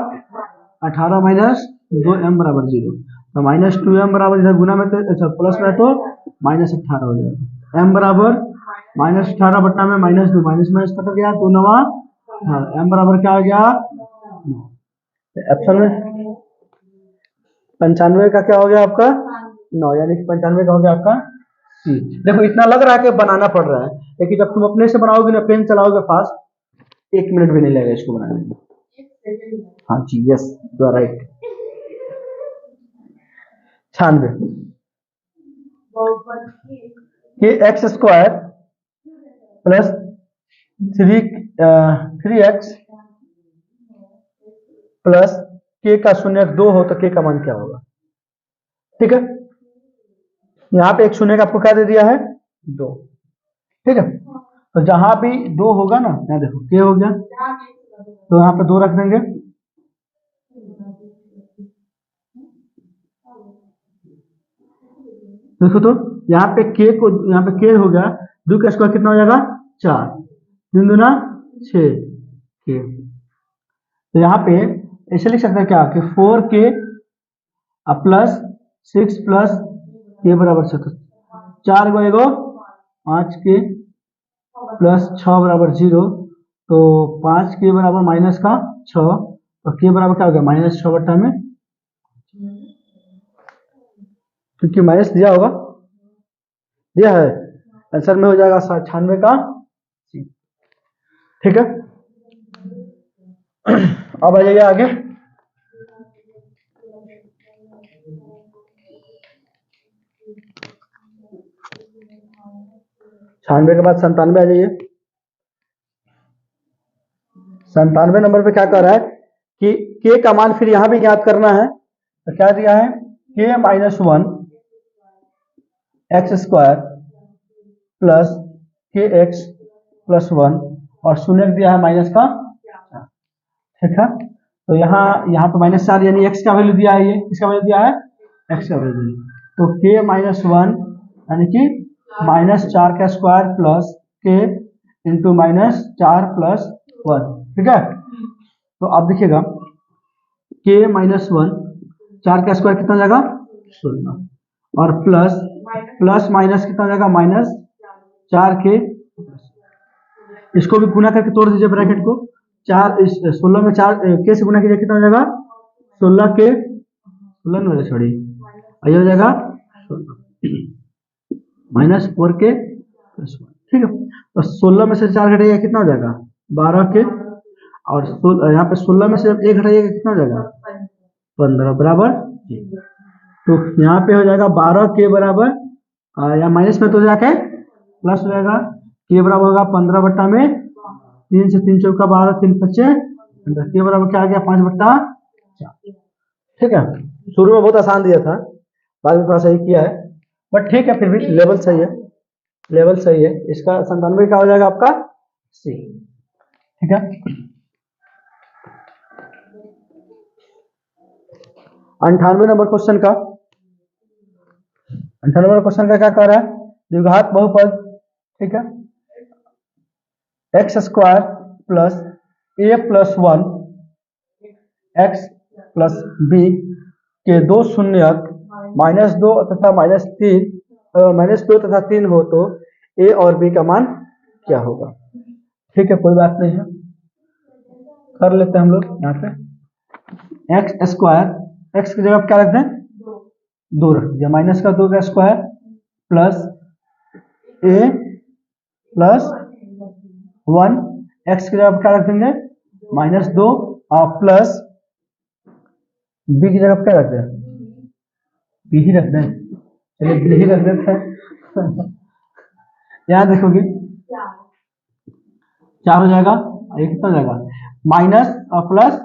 Speaker 1: 18 -2m बराबर 0। तो -2m बराबर इधर गुना में तो अच्छा प्लस में तो -18 हो जाएगा, m बराबर -18 बट्टा में -2, माइनस कट गया, 2 9 m बराबर क्या हो गया, ऑप्शन में 95 का क्या हो गया आपका 9, यानी कि 95 का हो गया आपका सी। देखो इतना लग रहा है कि बनाना पड़ रहा है, लेकिन जब तुम अपने से बनाओगे ना, पेन चलाओगे फास्ट, 1 मिनट भी नहीं लगेगा इसको बनाने में। हाँ जी, यस यू आर राइट। 96 कि x square plus 3x plus k का शून्य 2 हो तो k का मान क्या होगा। ठीक है, यहाँ पे एक शून्य का आपको क्या दे दिया है, 2। ठीक है, तो जहां भी 2 होगा ना, यहाँ देखो k हो गया, तो यहाँ पे 2 रख देंगे, देखो तो यहाँ पे k को, यहाँ पे k हो गया, 2 का स्क्वायर कितना हो जाएगा 4, 3 दूना 6 k। तो यहाँ पे ऐसे लिख सकते हैं क्या कि 4k प्लस 6 प्लस k बराबर 7, 4 गो एगो 5k प्लस 6 बराबर 0, तो 5k बराबर -6, तो k बराबर क्या हो गया -6 बट्टा में, क्योंकि माइनस दिया होगा, दिया है, आंसर में हो जाएगा 96 का सी। ठीक है, अब आ जाइए आगे, छियानवे के बाद 97 आ जाइए। 97 नंबर पे क्या कर रहा है कि k का मान फिर यहां भी ज्ञात करना है, तो क्या दिया है k -1 x square plus kx plus 1 और शून्य दिया है माइनस का। ठीक है, तो यहाँ पे -4 यानी x का वैल्यू दिया है, ये किसका वैल्यू दिया है, x का वैल्यू दिया, तो k -1 यानी कि -4 का square plus k into -4 plus 1। ठीक है, तो आप देखिएगा k -1 4 का स्क्वायर कितना जाएगा 16, और प्लस माइनस कितना जाएगा -4k, इसको भी गुना करके तोड़ दीजिए ब्रैकेट को, 4 16 में 4 k से गुना कीजिए कितना हो जाएगा 16 के 16 में छोड़ी ये हो जाएगा 16 माइनस 4 के प्लस 1। ठीक है, तो 16 में से 4 घटाइएगा कितना हो जाएगा 12 के, और यहाँ पे 16 में से जब 1 घटाइएगा कितना हो जाएगा 15 बराबर। तो यहाँ पे हो जाएगा 12 के बराबर, या माइनस में तो जाके प्लस हो जाएगा, के बराबर होगा 15 बट्टा में 3 से 3 चौका 12, 3 25, के बराबर क्या आ गया 5 बट्टा 4। ठीक है, शुरू में बहुत आसान दिया था, बाद में थोड़ा सही किया है, बट ठीक है, फिर भी लेवल सही है, लेवल सही है। इसका 97 का हो जाएगा आपका सी। ठीक है, 98 नंबर क्वेश्चन का, 98 नंबर क्वेश्चन का क्या कह रहा है, द्विघात बहुपद। ठीक है, एक्स स्क्वायर प्लस ए प्लस 1 एक्स प्लस बी के दो शून्यक -2 तथा -2 तथा 3 हो तो ए और बी का मान क्या होगा। ठीक है, कोई बात नहीं है, कर लेते हैं हम लोग। यहाँ पे एक्स स्क्वायर, एक्स की जगह क्या रख दें 2 रख दिया, माइनस का 2 का स्क्वायर प्लस ए प्लस 1, एक्स की जगह क्या रख देंगे -2 और प्लस बी की जगह क्या रख दें बी ही रख दें, चलिए बी ही रख देते हैं। यहाँ देखोगे 4 हो जाएगा, ये कितना हो जाएगा माइनस और प्लस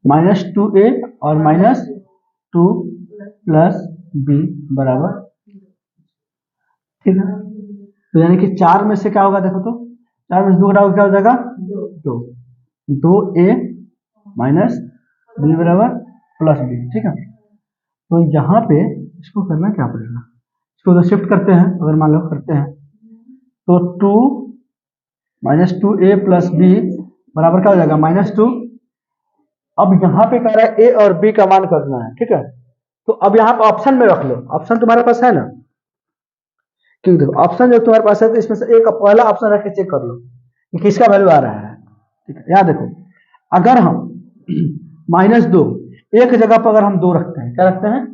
Speaker 1: -2a और -2 प्लस बी बराबर। ठीक है, तो यानी कि 4 में से क्या होगा देखो, तो 4 में से 2 घटाओगे क्या हो जाएगा 2a माइनस बी बराबर प्लस बी। ठीक है, तो यहाँ पे इसको करना क्या पड़ेगा, इसको तो शिफ्ट करते हैं, अगर मान लो करते हैं तो 2 -2a प्लस बी बराबर क्या हो जाएगा -2। अब यहाँ पे कह रहा है ए और बी का मान करना है। ठीक है, तो अब यहाँ पे ऑप्शन में रख लो, ऑप्शन तुम्हारे पास है ना, क्योंकि देखो ऑप्शन जब तुम्हारे पास है तो इसमें से एक पहला ऑप्शन रख के चेक कर लो कि किसका वैल्यू आ रहा है। ठीक है, यहाँ देखो, अगर हम -2 एक जगह पर अगर हम 2 रखते हैं, क्या रखते हैं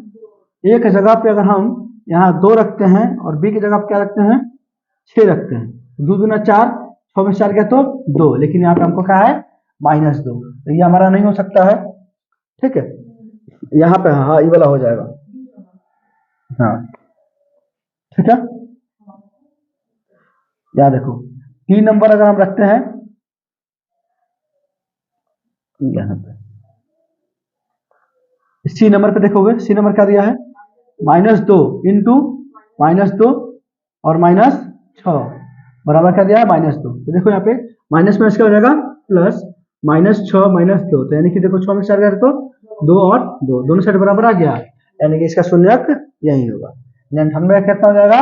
Speaker 1: एक जगह पे अगर हम यहाँ 2 रखते हैं और बी की जगह पे क्या रखते हैं 6 रखते हैं, 2 दूना 4, 6 में 4 क्या तो 2, लेकिन यहाँ पे हमको क्या है -2, तो ये हमारा नहीं हो सकता है। ठीक है, यहाँ पे हाँ ये वाला हो जाएगा। हाँ ठीक है, यहाँ देखो 3 नंबर अगर हम रखते हैं यहाँ पे सी नंबर पे देखोगे, सी नंबर क्या दिया है -2 इंटू -2 और -6 बराबर क्या दिया है -2। तो देखो यहाँ पे माइनस में क्या हो जाएगा प्लस -6 -2, तो यानी कि देखो 6 में 4 गया तो 2 और 2 दोनों साइड बराबर आ गया, यानी कि इसका शून्यक यही होगा। 98 कितना हो जाएगा,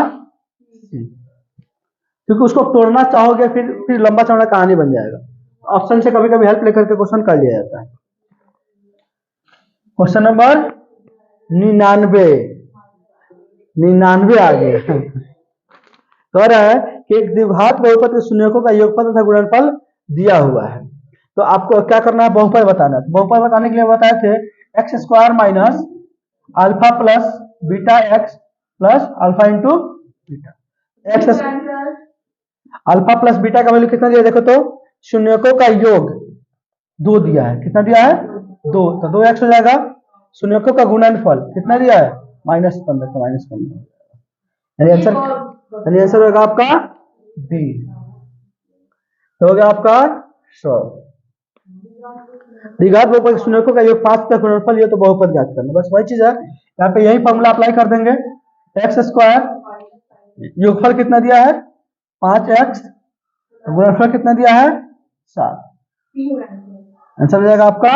Speaker 1: क्योंकि उसको तोड़ना चाहोगे फिर लंबा चौड़ा कहानी बन जाएगा। ऑप्शन से कभी कभी हेल्प लेकर के क्वेश्चन कर लिया जाता है। क्वेश्चन नंबर 99 आ गया। कह रहा है कि एक द्विघात बहुपद के शून्यकों का योगफल तथा गुणनफल दिया हुआ है, तो आपको क्या करना है बहुपद बताना है। बहुपद बताने के लिए बताए थे x square minus alpha plus beta x plus alpha into beta x. Alpha plus beta का वैल्यू कितना दिया देखो, तो शून्यकों का योग 2 दिया है, कितना दिया है 2, तो 2x हो जाएगा। शून्यकों का गुणनफल कितना दिया है -15, तो -15 यानी आंसर होगा आपका बी, तो हो गया आपका 100। द्विघात बहुपद शून्यकों का योग 5 का गुणनफल, ये तो बहुपद ज्ञात करना, बस वही चीज है। यहाँ पे यही फॉर्मूला अप्लाई कर देंगे, एक्स स्क्वायर योगफल कितना दिया है 5x, गुणनफल कितना दिया है 7, आंसर हो जाएगा आपका